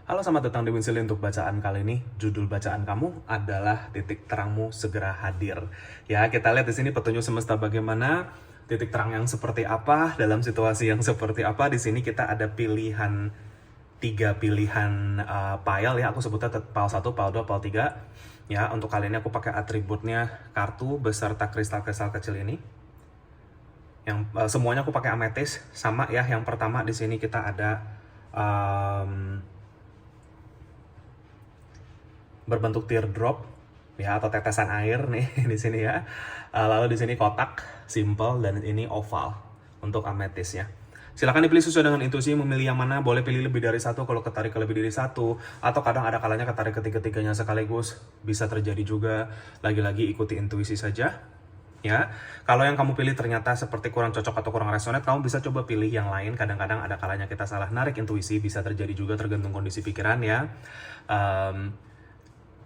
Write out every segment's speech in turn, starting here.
Halo, selamat datang di Winsili untuk bacaan kali ini. Judul bacaan kamu adalah titik terangmu segera hadir. Ya, kita lihat di sini petunjuk semesta bagaimana, titik terang yang seperti apa, dalam situasi yang seperti apa. Di sini kita ada pilihan, tiga pilihan file ya. Aku sebutnya file 1, file 2, file 3. Ya, untuk kali ini aku pakai atributnya kartu beserta kristal-kristal kecil ini. Yang semuanya aku pakai ametis sama ya. Yang pertama di sini kita ada berbentuk teardrop ya, atau tetesan air nih di sini ya. Lalu di sini kotak simple dan ini oval untuk ametis ya. Silakan dipilih sesuai dengan intuisi, memilih yang mana. Boleh pilih lebih dari satu kalau ketarik ke lebih dari satu, atau kadang ada kalanya ketarik ketiga-tiganya sekaligus, bisa terjadi juga. Lagi-lagi ikuti intuisi saja ya. Kalau yang kamu pilih ternyata seperti kurang cocok atau kurang resonate, kamu bisa coba pilih yang lain. Kadang-kadang ada kalanya kita salah narik intuisi, bisa terjadi juga tergantung kondisi pikiran ya.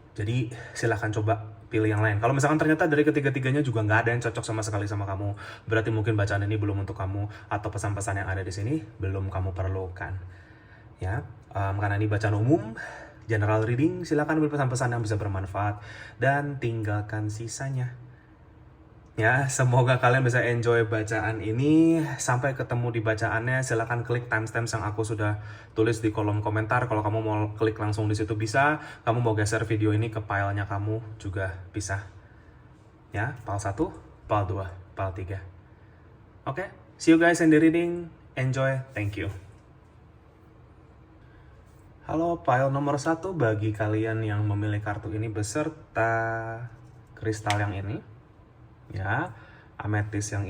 Jadi silahkan coba pilih yang lain. Kalau misalkan ternyata dari ketiga-tiganya juga nggak ada yang cocok sama sekali sama kamu, berarti mungkin bacaan ini belum untuk kamu, atau pesan-pesan yang ada di sini belum kamu perlukan. Ya, karena ini bacaan umum, general reading, silahkan ambil pesan-pesan yang bisa bermanfaat dan tinggalkan sisanya. Ya, semoga kalian bisa enjoy bacaan ini. Sampai ketemu di bacaannya, silahkan klik timestamp yang aku sudah tulis di kolom komentar. Kalau kamu mau klik langsung di situ bisa. Kamu mau geser video ini ke filenya kamu juga bisa. Ya, file 1, file 2, file 3. Oke, see you guys in the reading. Enjoy, thank you. Halo, file nomor 1 bagi kalian yang memilih kartu ini beserta kristal yang ini. Ya, ametis yang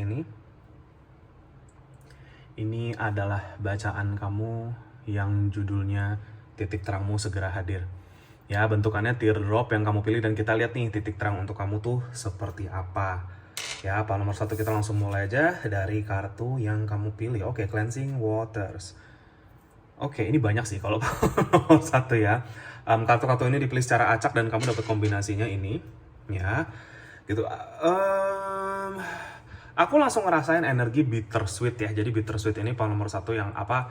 ini adalah bacaan kamu yang judulnya titik terangmu segera hadir. Ya, bentukannya teardrop yang kamu pilih, dan kita lihat nih titik terang untuk kamu tuh seperti apa. Ya, file nomor 1 kita langsung mulai aja dari kartu yang kamu pilih. Oke, cleansing waters. Oke, ini banyak sih kalau nomor 1 ya. Kartu-kartu ini dipilih secara acak dan kamu dapat kombinasinya ini ya. Gitu. Aku langsung ngerasain energi bittersweet ya. Jadi bittersweet ini file nomor 1 yang apa,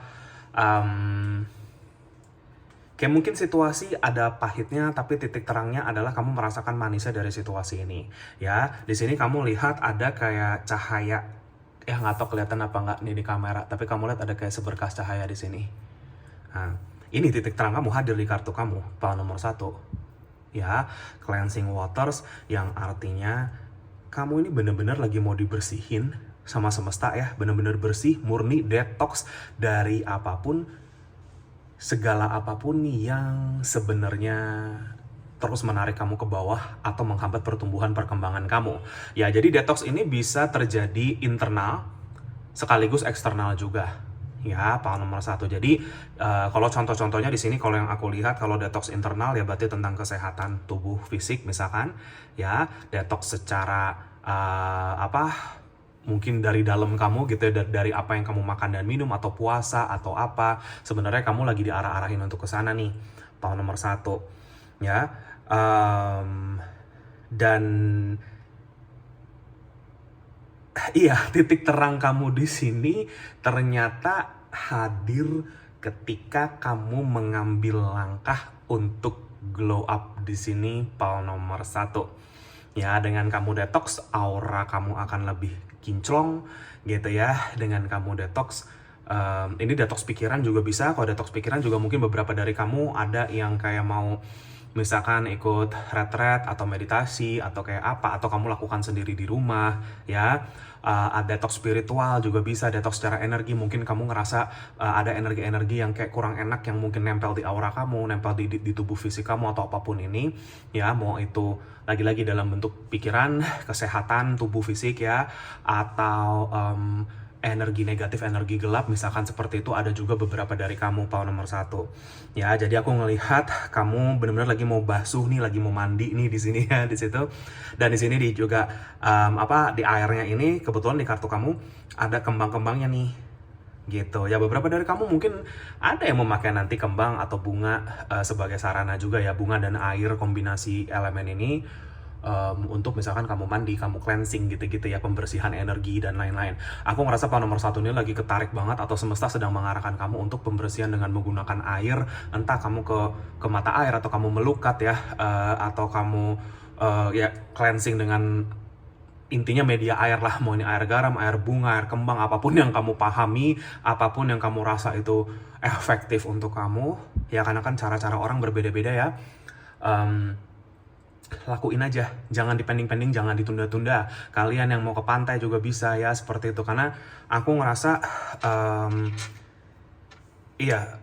kayak mungkin situasi ada pahitnya, tapi titik terangnya adalah kamu merasakan manisnya dari situasi ini ya. Di sini kamu lihat ada kayak cahaya ya, nggak tahu kelihatan apa nggak nih di kamera, tapi kamu lihat ada kayak seberkas cahaya di sini. Nah, ini titik terang kamu hadir di kartu kamu file nomor 1 ya, cleansing waters, yang artinya kamu ini bener-bener lagi mau dibersihin sama semesta ya, bener-bener bersih, murni, detox dari apapun, segala apapun yang sebenarnya terus menarik kamu ke bawah atau menghambat pertumbuhan perkembangan kamu. Ya, jadi detox ini bisa terjadi internal sekaligus eksternal juga. Ya, file nomor 1. Jadi kalau contoh-contohnya di sini, kalau yang aku lihat, kalau detox internal ya berarti tentang kesehatan tubuh fisik misalkan ya, detox secara mungkin dari dalam kamu gitu ya, dari apa yang kamu makan dan minum, atau puasa atau apa. Sebenarnya kamu lagi diarah-arahin untuk ke sana nih, file nomor 1 ya. Dan iya, titik terang kamu di sini ternyata hadir ketika kamu mengambil langkah untuk glow up di sini, file nomor 1. Ya, dengan kamu detox, aura kamu akan lebih kinclong gitu ya. Dengan kamu detox, ini detox pikiran juga bisa. Kalau detox pikiran juga mungkin beberapa dari kamu ada yang kayak mau misalkan ikut retret atau meditasi atau kayak apa, atau kamu lakukan sendiri di rumah ya. Detox spiritual juga bisa, detox secara energi. Mungkin kamu ngerasa ada energi-energi yang kayak kurang enak yang mungkin nempel di aura kamu, nempel di tubuh fisik kamu atau apapun ini ya. Mau itu lagi-lagi dalam bentuk pikiran, kesehatan tubuh fisik ya, atau energi negatif, energi gelap misalkan seperti itu, ada juga beberapa dari kamu file nomor 1 ya. Jadi aku ngelihat kamu benar-benar lagi mau basuh nih, lagi mau mandi nih di sini ya, di situ. Dan di sini juga di airnya ini kebetulan di kartu kamu ada kembang-kembangnya nih gitu ya. Beberapa dari kamu mungkin ada yang memakai nanti kembang atau bunga sebagai sarana juga ya, bunga dan air, kombinasi elemen ini untuk misalkan kamu mandi, kamu cleansing gitu-gitu ya, pembersihan energi dan lain-lain. Aku ngerasa power nomor 1 ini lagi ketarik banget, atau semesta sedang mengarahkan kamu untuk pembersihan dengan menggunakan air, entah kamu ke mata air, atau kamu melukat ya, atau kamu ya cleansing dengan intinya media air lah, mau ini air garam, air bunga, air kembang, apapun yang kamu pahami, apapun yang kamu rasa itu efektif untuk kamu, ya karena kan cara-cara orang berbeda-beda ya. Lakuin aja, jangan dipending-pending, jangan ditunda-tunda. Kalian yang mau ke pantai juga bisa ya, seperti itu. Karena aku ngerasa, iya,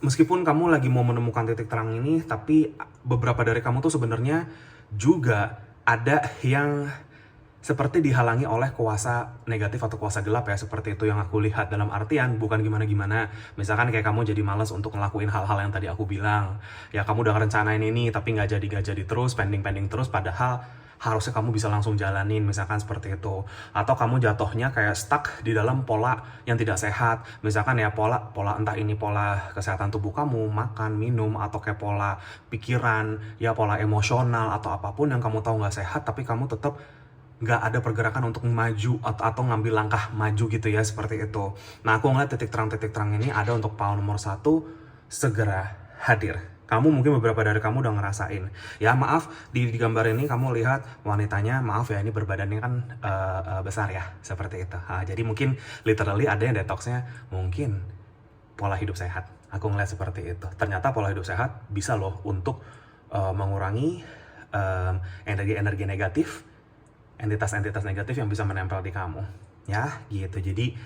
meskipun kamu lagi mau menemukan titik terang ini, tapi beberapa dari kamu tuh sebenarnya juga ada yang seperti dihalangi oleh kuasa negatif atau kuasa gelap ya, seperti itu yang aku lihat. Dalam artian bukan gimana-gimana, misalkan kayak kamu jadi malas untuk ngelakuin hal-hal yang tadi aku bilang ya, kamu udah ngerencanain ini tapi nggak jadi terus, pending terus, padahal harusnya kamu bisa langsung jalanin, misalkan seperti itu. Atau kamu jatuhnya kayak stuck di dalam pola yang tidak sehat, misalkan ya pola entah ini pola kesehatan tubuh kamu, makan, minum, atau kayak pola pikiran ya, pola emosional, atau apapun yang kamu tahu nggak sehat, tapi kamu tetap nggak ada pergerakan untuk maju atau ngambil langkah maju gitu ya, seperti itu. Nah, aku ngeliat titik terang ini ada untuk power nomor 1 segera hadir. Kamu mungkin beberapa dari kamu udah ngerasain. Ya maaf, di gambar ini kamu lihat wanitanya, maaf ya ini berbadannya kan besar ya, seperti itu. Jadi mungkin literally ada yang detoxnya mungkin pola hidup sehat. Aku ngeliat seperti itu. Ternyata pola hidup sehat bisa loh untuk mengurangi energi negatif, entitas-entitas negatif yang bisa menempel di kamu ya gitu. Jadi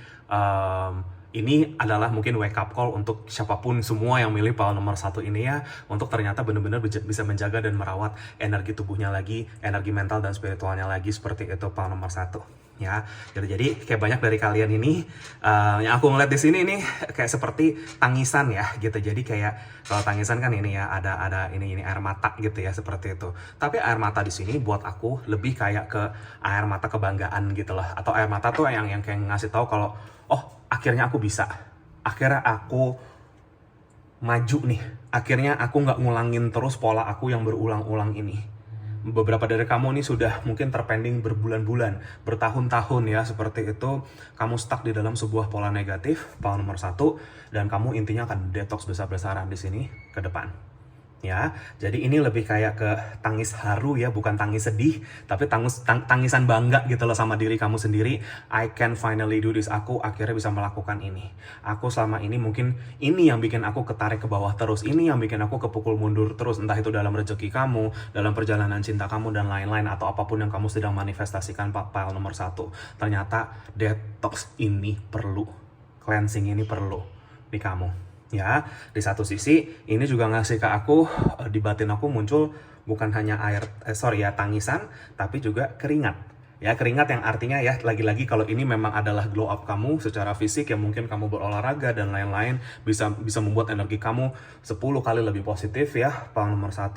ini adalah mungkin wake up call untuk siapapun semua yang milih power nomor 1 ini ya, untuk ternyata benar-benar bisa menjaga dan merawat energi tubuhnya lagi, energi mental dan spiritualnya lagi, seperti itu power nomor 1 ya. Jadi kayak banyak dari kalian ini yang aku ngeliat di sini nih kayak seperti tangisan ya gitu. Jadi kayak kalau tangisan kan ini ya ada ini air mata gitu ya, seperti itu. Tapi air mata di sini buat aku lebih kayak ke air mata kebanggaan gitu loh, atau air mata tuh yang kayak ngasih tahu kalau oh akhirnya aku bisa, akhirnya aku maju nih, akhirnya aku nggak ngulangin terus pola aku yang berulang-ulang ini. Beberapa dari kamu nih sudah mungkin terpending berbulan-bulan, bertahun-tahun ya, seperti itu. Kamu stuck di dalam sebuah pola negatif, pola nomor 1, dan kamu intinya akan detox besar-besaran di sini ke depan. Ya, jadi ini lebih kayak ke tangis haru ya, bukan tangis sedih, tapi tangisan bangga gitu loh sama diri kamu sendiri. I can finally do this, aku akhirnya bisa melakukan ini. Aku selama ini mungkin ini yang bikin aku ketarik ke bawah terus, ini yang bikin aku kepukul mundur terus, entah itu dalam rezeki kamu, dalam perjalanan cinta kamu, dan lain-lain, atau apapun yang kamu sedang manifestasikan. File nomor 1, ternyata detox ini perlu, cleansing ini perlu di kamu. Ya, di satu sisi ini juga ngasih ke aku, di batin aku muncul bukan hanya tangisan, tapi juga keringat. Ya, keringat yang artinya ya, lagi-lagi kalau ini memang adalah glow up kamu secara fisik, ya mungkin kamu berolahraga dan lain-lain, bisa membuat energi kamu 10 kali lebih positif ya. Power nomor 1,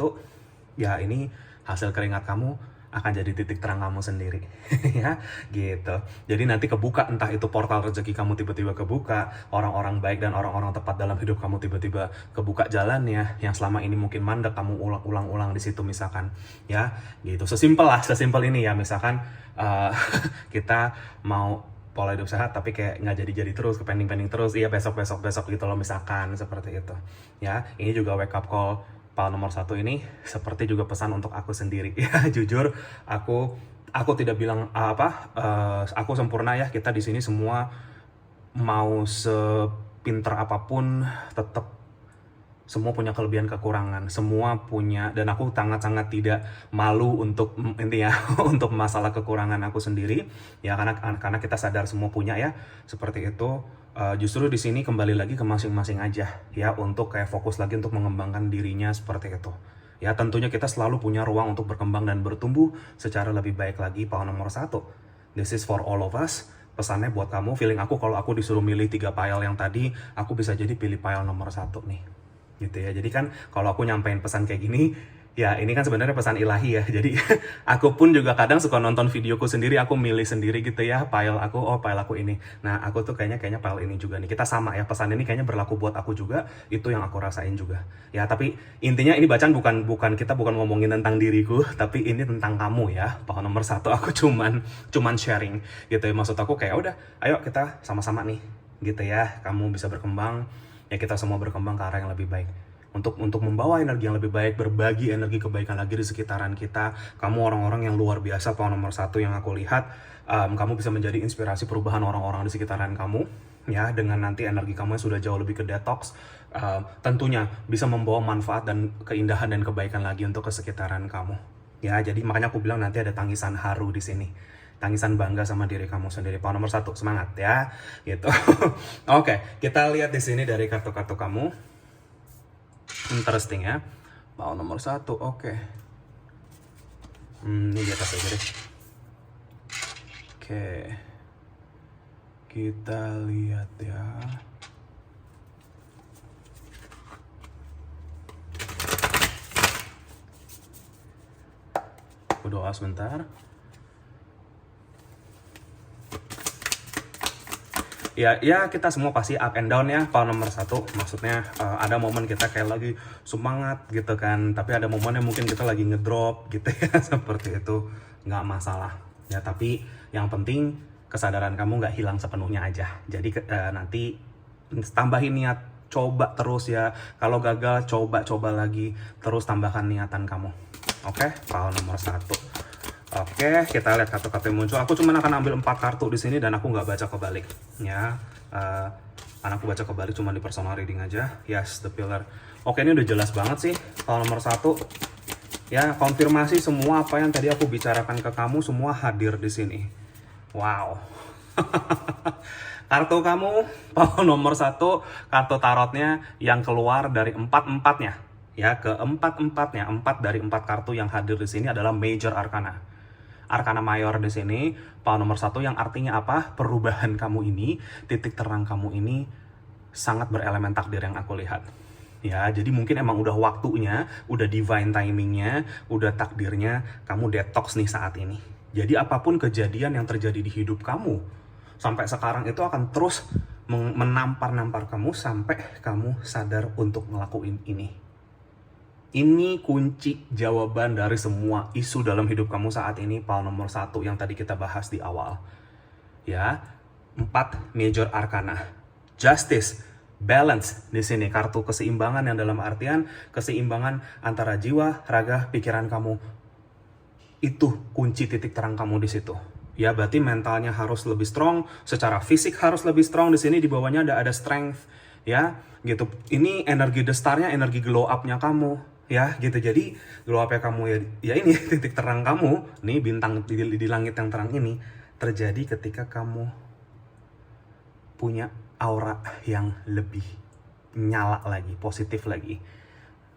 ya ini hasil keringat kamu akan jadi titik terang kamu sendiri ya gitu. Jadi nanti kebuka, entah itu portal rezeki kamu tiba-tiba kebuka, orang-orang baik dan orang-orang tepat dalam hidup kamu tiba-tiba kebuka jalannya, yang selama ini mungkin mandek kamu ulang-ulang di situ misalkan ya gitu. Sesimpel ini ya, misalkan kita mau pola hidup sehat tapi kayak nggak jadi terus, ke pending terus, iya besok gitu loh misalkan, seperti itu ya. Ini juga wake up call. Power nomor 1 ini seperti juga pesan untuk aku sendiri ya. Jujur aku tidak bilang aku sempurna ya. Kita di sini semua mau sepinter apapun tetap semua punya kelebihan kekurangan, semua punya, dan aku sangat tidak malu untuk intinya untuk masalah kekurangan aku sendiri ya, karena kita sadar semua punya ya, seperti itu. Justru di sini kembali lagi ke masing-masing aja ya, untuk kayak fokus lagi untuk mengembangkan dirinya, seperti itu ya. Tentunya kita selalu punya ruang untuk berkembang dan bertumbuh secara lebih baik lagi. Power nomor 1, this is for all of us. Pesannya buat kamu, feeling aku kalau aku disuruh milih 3 pile yang tadi, aku bisa jadi pilih pile nomor 1 nih gitu ya. Jadi kan kalau aku nyampein pesan kayak gini, Ya, ini kan sebenarnya pesan ilahi ya. Jadi aku pun juga kadang suka nonton videoku sendiri, aku milih sendiri gitu ya, file aku ini. Nah, aku tuh kayaknya file ini juga nih. Kita sama ya, pesan ini kayaknya berlaku buat aku juga, itu yang aku rasain juga. Ya, tapi intinya ini bacaan kita bukan ngomongin tentang diriku, tapi ini tentang kamu ya. Poin nomor satu aku cuman sharing gitu ya. Maksud aku kayak udah, ayo kita sama-sama nih gitu ya. Kamu bisa berkembang, ya kita semua berkembang ke arah yang lebih baik. Untuk membawa energi yang lebih baik, berbagi energi kebaikan lagi di sekitaran kita. Kamu orang-orang yang luar biasa, poin nomor satu yang aku lihat. Kamu bisa menjadi inspirasi perubahan orang-orang di sekitaran kamu, ya, dengan nanti energi kamu yang sudah jauh lebih ke detox, tentunya bisa membawa manfaat dan keindahan dan kebaikan lagi untuk ke sekitaran kamu. Ya, jadi makanya aku bilang nanti ada tangisan haru di sini. Tangisan bangga sama diri kamu sendiri. Poin nomor satu, semangat ya, gitu. Oke, kita lihat di sini dari kartu-kartu kamu. Interesting ya. Mau nomor satu, oke. Ini di atas aja deh. Oke. Kita lihat ya. Aku doa sebentar. Ya kita semua pasti up and down ya. Kalau nomor satu maksudnya ada momen kita kayak lagi semangat gitu kan, tapi ada momen yang mungkin kita lagi ngedrop gitu ya. Seperti itu, nggak masalah ya, tapi yang penting kesadaran kamu nggak hilang sepenuhnya aja. Jadi nanti tambahin niat, coba terus ya. Kalau gagal coba lagi, terus tambahkan niatan kamu. Oke, file nomor satu. Oke, kita lihat kartu-kartu yang muncul. Aku cuma akan ambil 4 kartu di sini dan aku nggak baca kebalik, ya. Karena aku baca kebalik cuma di personal reading aja. Yes, the pillar. Oke, ini udah jelas banget sih. Kalau nomor 1, ya, konfirmasi semua apa yang tadi aku bicarakan ke kamu semua hadir di sini. Wow. Kartu kamu, nomor 1, kartu tarotnya yang keluar dari 4-4-nya. Ya, ke 4-4-nya, 4 dari 4 kartu yang hadir di sini adalah Major Arcana. Arkana Mayor di sini, power nomor 1 yang artinya apa? Perubahan kamu ini, titik terang kamu ini sangat berelemen takdir yang aku lihat. Ya, jadi mungkin emang udah waktunya, udah divine timingnya, udah takdirnya kamu detox nih saat ini. Jadi apapun kejadian yang terjadi di hidup kamu sampai sekarang itu akan terus menampar kamu sampai kamu sadar untuk ngelakuin ini. Ini kunci jawaban dari semua isu dalam hidup kamu saat ini, power nomor 1 yang tadi kita bahas di awal. Ya, 4 Major Arcana. Justice, balance di sini, kartu keseimbangan yang dalam artian keseimbangan antara jiwa, raga, pikiran kamu. Itu kunci titik terang kamu di situ. Ya, berarti mentalnya harus lebih strong, secara fisik harus lebih strong. Di sini di bawahnya ada strength, ya, gitu. Ini energi the star-nya, energi glow up-nya kamu. Ya gitu, jadi glow up-nya kamu ya ini titik terang kamu nih, bintang di langit yang terang ini terjadi ketika kamu punya aura yang lebih nyala lagi, positif lagi.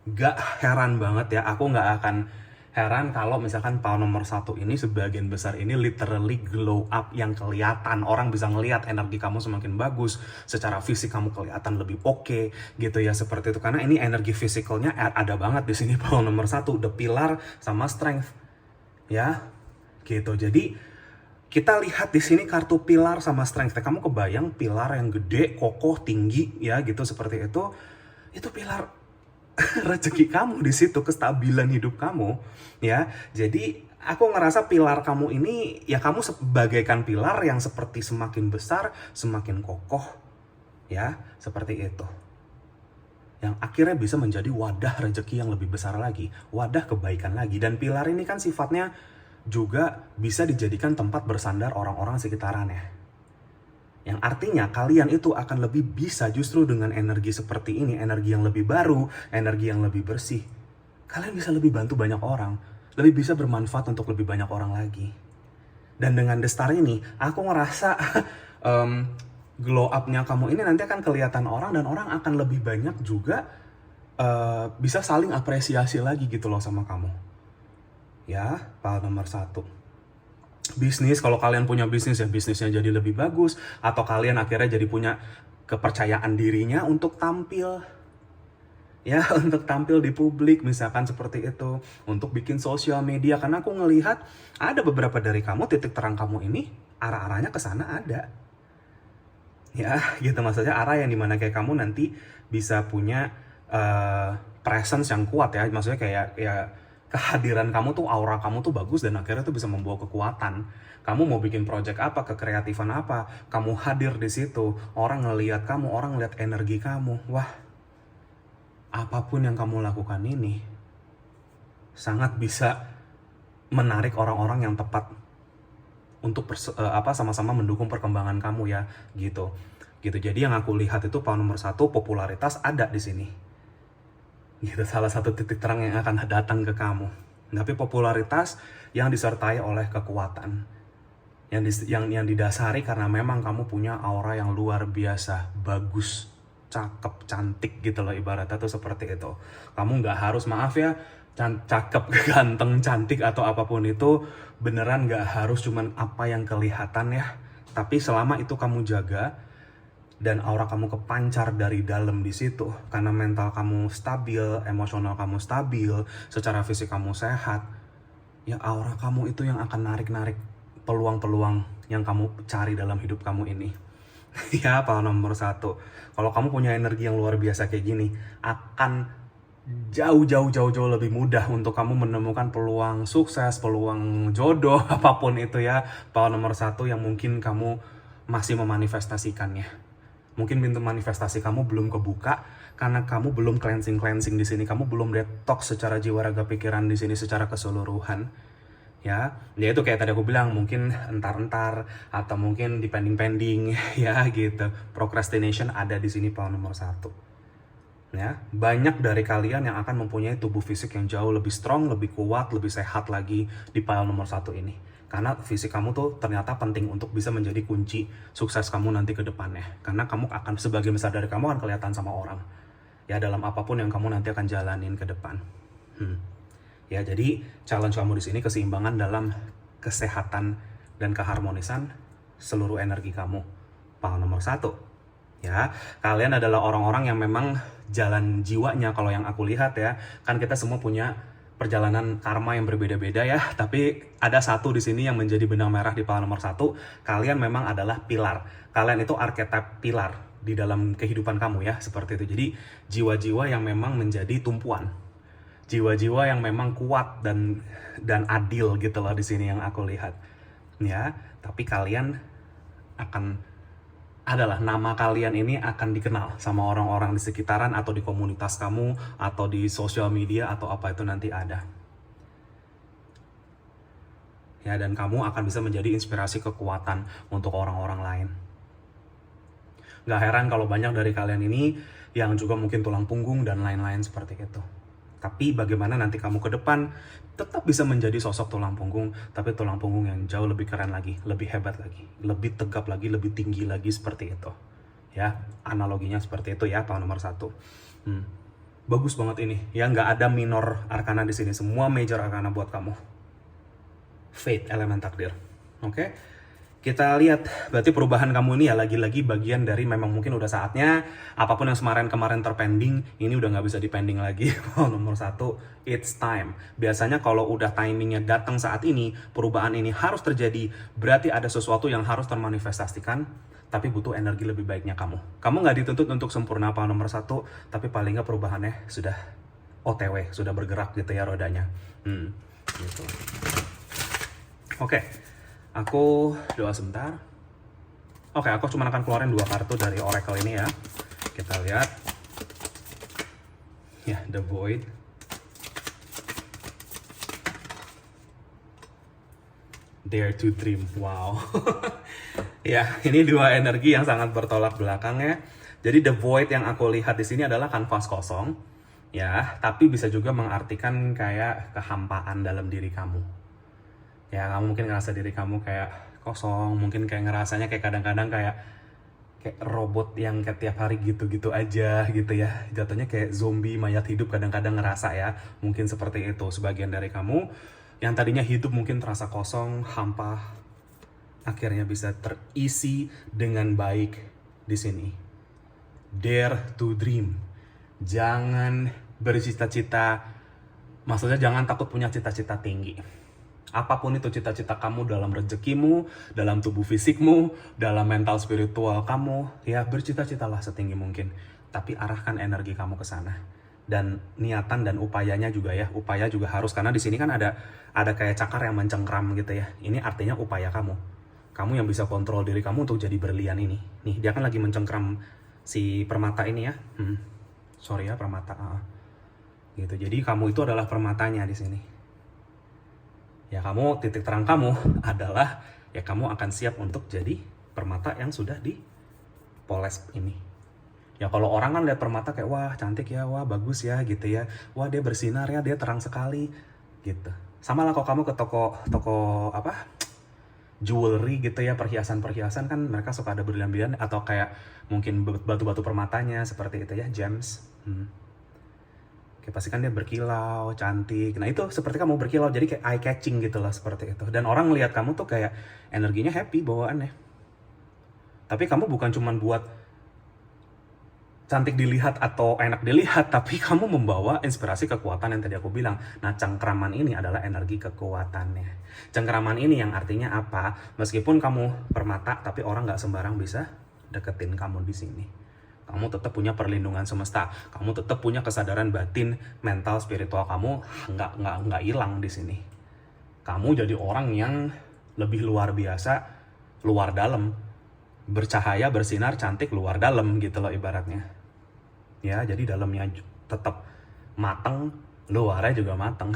Gak heran banget ya, aku gak akan heran kalau misalkan power nomor 1 ini sebagian besar ini literally glow up yang kelihatan. Orang bisa ngelihat energi kamu semakin bagus, secara fisik kamu kelihatan lebih oke, gitu ya, seperti itu. Karena ini energi fisikalnya ada banget di sini power nomor 1, the pillar sama strength. Ya, gitu. Jadi kita lihat di sini kartu pilar sama strength. Kamu kebayang pilar yang gede, kokoh, tinggi ya gitu, seperti itu. Itu pilar rezeki kamu di situ, kestabilan hidup kamu, ya. Jadi aku ngerasa pilar kamu ini ya, kamu sebagaikan pilar yang seperti semakin besar, semakin kokoh, ya, seperti itu. Yang akhirnya bisa menjadi wadah rezeki yang lebih besar lagi, wadah kebaikan lagi. Dan pilar ini kan sifatnya juga bisa dijadikan tempat bersandar orang-orang sekitarannya. Yang artinya kalian itu akan lebih bisa justru dengan energi seperti ini, energi yang lebih baru, energi yang lebih bersih. Kalian bisa lebih bantu banyak orang, lebih bisa bermanfaat untuk lebih banyak orang lagi. Dan dengan The Star ini, aku ngerasa glow up-nya kamu ini nanti akan kelihatan orang, dan orang akan lebih banyak juga bisa saling apresiasi lagi gitu loh sama kamu. Ya, hal nomor 1. Bisnis, kalau kalian punya bisnis ya bisnisnya jadi lebih bagus, atau kalian akhirnya jadi punya kepercayaan dirinya untuk tampil. ya untuk tampil di publik misalkan seperti itu, untuk bikin sosial media, karena aku ngelihat ada beberapa dari kamu, titik terang kamu ini arah-arahnya ke sana ada. Ya, gitu maksudnya arah yang dimana kayak kamu nanti bisa punya presence yang kuat ya, maksudnya kayak ya kehadiran kamu tuh, aura kamu tuh bagus dan akhirnya tuh bisa membawa kekuatan. Kamu mau bikin project apa, kekreatifan apa, kamu hadir di situ, orang ngelihat kamu, orang ngelihat energi kamu, wah, apapun yang kamu lakukan ini sangat bisa menarik orang-orang yang tepat untuk sama-sama mendukung perkembangan kamu ya, gitu. Jadi yang aku lihat itu power nomor 1, popularitas ada di sini. Gitu, salah satu titik terang yang akan datang ke kamu. Tapi popularitas yang disertai oleh kekuatan. Yang didasari karena memang kamu punya aura yang luar biasa, bagus, cakep, cantik gitu loh, ibaratnya tuh seperti itu. Kamu nggak harus, maaf ya, cakep, ganteng, cantik atau apapun itu, beneran nggak harus cuman apa yang kelihatan ya. Tapi selama itu kamu jaga dan aura kamu kepancar dari dalam di situ, karena mental kamu stabil, emosional kamu stabil, secara fisik kamu sehat, ya aura kamu itu yang akan narik-narik peluang-peluang yang kamu cari dalam hidup kamu ini. Ya, power nomor 1. Kalau kamu punya energi yang luar biasa kayak gini, akan jauh lebih mudah untuk kamu menemukan peluang sukses, peluang jodoh, apapun itu ya. Power nomor 1 yang mungkin kamu masih memanifestasikannya. Mungkin pintu manifestasi kamu belum kebuka karena kamu belum cleansing di sini, kamu belum detox secara jiwa raga pikiran di sini secara keseluruhan. Ya itu kayak tadi aku bilang, mungkin entar-entar atau mungkin dipending-pending ya gitu. Procrastination ada di sini power nomor 1. Ya, banyak dari kalian yang akan mempunyai tubuh fisik yang jauh lebih strong, lebih kuat, lebih sehat lagi di pile nomor 1 ini. Karena fisik kamu tuh ternyata penting untuk bisa menjadi kunci sukses kamu nanti ke depannya. Karena kamu akan, sebagian besar dari kamu akan kelihatan sama orang. Ya, dalam apapun yang kamu nanti akan jalanin ke depan. Ya, jadi challenge kamu di sini keseimbangan dalam kesehatan dan keharmonisan seluruh energi kamu. Pile nomor 1. Ya, kalian adalah orang-orang yang memang jalan jiwanya, kalau yang aku lihat ya, kan kita semua punya perjalanan karma yang berbeda-beda ya, tapi ada satu di sini yang menjadi benang merah di pala nomor 1. Kalian memang adalah pilar. Kalian itu archetype pilar di dalam kehidupan kamu ya, seperti itu. Jadi jiwa-jiwa yang memang menjadi tumpuan, jiwa-jiwa yang memang kuat dan adil gitu loh di sini yang aku lihat ya. Tapi kalian akan adalah, nama kalian ini akan dikenal sama orang-orang di sekitaran atau di komunitas kamu atau di sosial media atau apa itu nanti ada. Ya, dan kamu akan bisa menjadi inspirasi kekuatan untuk orang-orang lain. Gak heran kalau banyak dari kalian ini yang juga mungkin tulang punggung dan lain-lain seperti itu. Tapi bagaimana nanti kamu ke depan tetap bisa menjadi sosok tulang punggung, tapi tulang punggung yang jauh lebih keren lagi, lebih hebat lagi, lebih tegap lagi, lebih tinggi lagi, seperti itu. Ya, analoginya seperti itu ya, power nomor 1. Bagus banget ini. Ya, nggak ada minor arkana di sini, semua major arkana buat kamu. Fate, elemen takdir. Oke? Kita lihat, berarti perubahan kamu ini ya lagi-lagi bagian dari memang mungkin udah saatnya apapun yang kemarin terpending, ini udah nggak bisa dipending lagi. Nomor 1, it's time. Biasanya kalau udah timingnya datang saat ini, perubahan ini harus terjadi, berarti ada sesuatu yang harus termanifestasikan, tapi butuh energi lebih baiknya kamu. Kamu nggak dituntut untuk sempurna apa nomor 1, tapi paling nggak perubahannya sudah OTW, sudah bergerak gitu ya rodanya. Gitu. Oke. Aku doa sebentar. Oke, aku cuma akan keluarin 2 kartu dari Oracle ini ya. Kita lihat. Ya, The Void. Dare to Dream. Wow. Ya, ini 2 energi yang sangat bertolak belakang ya. Jadi The Void yang aku lihat di sini adalah kanvas kosong. Ya, tapi bisa juga mengartikan kayak kehampaan dalam diri kamu. Ya, kamu mungkin ngerasa diri kamu kayak kosong, mungkin kayak ngerasanya kayak kadang-kadang kayak robot yang kayak tiap hari gitu-gitu aja gitu ya. Jatuhnya kayak zombie mayat hidup kadang-kadang ngerasa ya. Mungkin seperti itu sebagian dari kamu yang tadinya hidup mungkin terasa kosong, hampa, akhirnya bisa terisi dengan baik di sini. Dare to dream. Jangan bercita-cita, maksudnya jangan takut punya cita-cita tinggi. Apapun itu cita-cita kamu dalam rezekimu, dalam tubuh fisikmu, dalam mental spiritual kamu, ya bercita-citalah setinggi mungkin. Tapi arahkan energi kamu ke sana. Dan niatan dan upayanya juga ya, upaya juga harus, karena di sini kan ada kayak cakar yang mencengkram gitu ya. Ini artinya upaya kamu. Kamu yang bisa kontrol diri kamu untuk jadi berlian ini. Nih, dia kan lagi mencengkram si permata ini ya. Sorry ya, permata. Gitu. Jadi kamu itu adalah permatanya di sini. Ya kamu, titik terang kamu adalah ya kamu akan siap untuk jadi permata yang sudah dipoles ini. Ya kalau orang kan lihat permata kayak wah cantik ya, wah bagus ya gitu ya, wah dia bersinar ya, dia terang sekali gitu. Sama lah kalau kamu ke toko apa jewelry gitu ya, perhiasan kan mereka suka ada berlian-berlian atau kayak mungkin batu-batu permatanya seperti itu ya, gems. Kayak pasti kan dia berkilau, cantik. Nah itu seperti kamu berkilau, jadi kayak eye catching gitu lah seperti itu. Dan orang lihat kamu tuh kayak energinya happy bawaannya. Tapi kamu bukan cuman buat cantik dilihat atau enak dilihat, tapi kamu membawa inspirasi kekuatan yang tadi aku bilang. Nah, cengkraman ini adalah energi kekuatannya. Cengkraman ini yang artinya apa? Meskipun kamu permata, tapi orang nggak sembarang bisa deketin kamu di sini. Kamu tetap punya perlindungan semesta. Kamu tetap punya kesadaran batin, mental, spiritual kamu nggak hilang di sini. Kamu jadi orang yang lebih luar biasa, luar dalam, bercahaya, bersinar, cantik, luar dalam gitu loh ibaratnya. Ya, jadi dalamnya tetap mateng, luarnya juga mateng.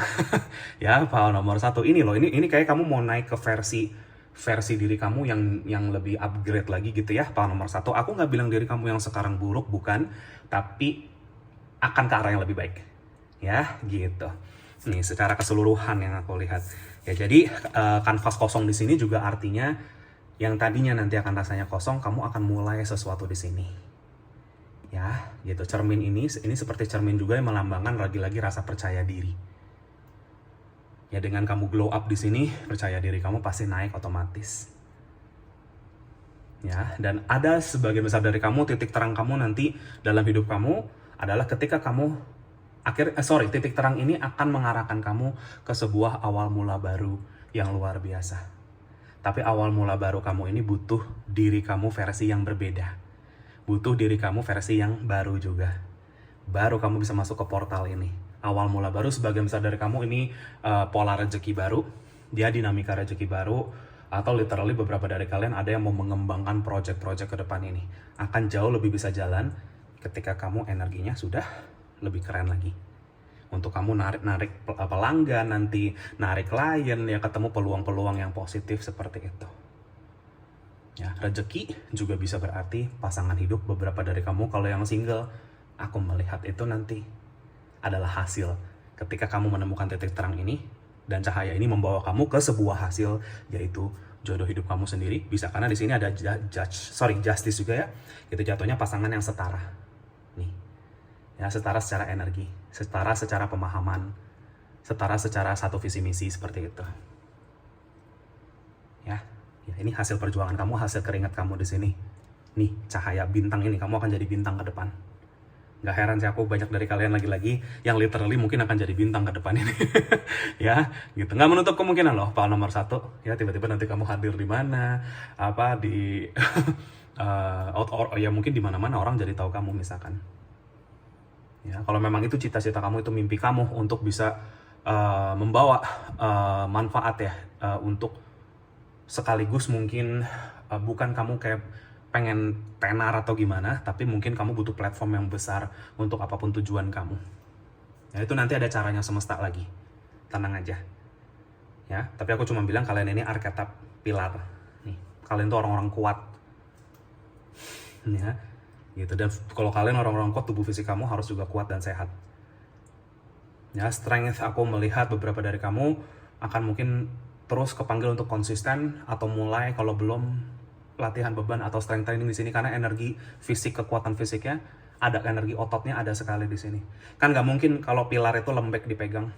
Ya, hal nomor 1 ini loh. Ini kayak kamu mau naik ke versi diri kamu yang lebih upgrade lagi gitu ya. Hal nomor 1, aku nggak bilang diri kamu yang sekarang buruk, bukan, tapi akan ke arah yang lebih baik. Ya, gitu. Nih, secara keseluruhan yang aku lihat. Ya, jadi kanvas kosong di sini juga artinya yang tadinya nanti akan rasanya kosong, kamu akan mulai sesuatu di sini. Ya, gitu. Cermin ini seperti cermin juga yang melambangkan lagi-lagi rasa percaya diri. Ya, dengan kamu glow up di sini, percaya diri kamu pasti naik otomatis. Ya, dan ada sebagian besar dari kamu, titik terang kamu nanti dalam hidup kamu adalah ketika kamu titik terang ini akan mengarahkan kamu ke sebuah awal mula baru yang luar biasa. Tapi awal mula baru kamu ini butuh diri kamu versi yang berbeda. Butuh diri kamu versi yang baru juga. Baru kamu bisa masuk ke portal ini. Awal mula baru, sebagian besar dari kamu ini pola rezeki baru. Dia dinamika rezeki baru. Atau literally beberapa dari kalian ada yang mau mengembangkan project-project ke depan ini. Akan jauh lebih bisa jalan ketika kamu energinya sudah lebih keren lagi. Untuk kamu narik pelanggan nanti, narik klien, ya ketemu peluang-peluang yang positif seperti itu. Ya, rezeki juga bisa berarti pasangan hidup beberapa dari kamu. Kalau yang single, aku melihat itu nanti adalah hasil ketika kamu menemukan titik terang ini dan cahaya ini membawa kamu ke sebuah hasil, yaitu jodoh hidup kamu sendiri. Bisa karena di sini ada justice juga ya. Itu jatuhnya pasangan yang setara. Nih. Ya, setara secara energi, setara secara pemahaman, setara secara satu visi misi seperti itu. Ya. Ya, ini hasil perjuangan kamu, hasil keringat kamu di sini. Nih, cahaya bintang ini, kamu akan jadi bintang ke depan. Gak heran sih aku banyak dari kalian lagi-lagi yang literally mungkin akan jadi bintang ke depan ini. Ya, gitu. Gak menutup kemungkinan loh, Pak nomor 1. Ya, tiba-tiba nanti kamu hadir di mana, apa di ya mungkin di mana-mana orang jadi tahu kamu misalkan. Ya, kalau memang itu cita-cita kamu, itu mimpi kamu untuk bisa membawa manfaat ya untuk sekaligus mungkin bukan kamu kayak pengen tenar atau gimana, tapi mungkin kamu butuh platform yang besar untuk apapun tujuan kamu. Ya, itu nanti ada caranya semesta lagi. Tenang aja. Ya, tapi aku cuma bilang kalian ini arketip pilar. Nih, kalian tuh orang-orang kuat. Ya, gitu. Dan kalau kalian orang-orang kuat, tubuh fisik kamu harus juga kuat dan sehat. Ya, strength aku melihat beberapa dari kamu akan mungkin terus kepanggil untuk konsisten atau mulai kalau belum latihan beban atau strength training di sini, karena energi fisik, kekuatan fisiknya ada, energi ototnya ada sekali di sini. Kan nggak mungkin kalau pilar itu lembek dipegang.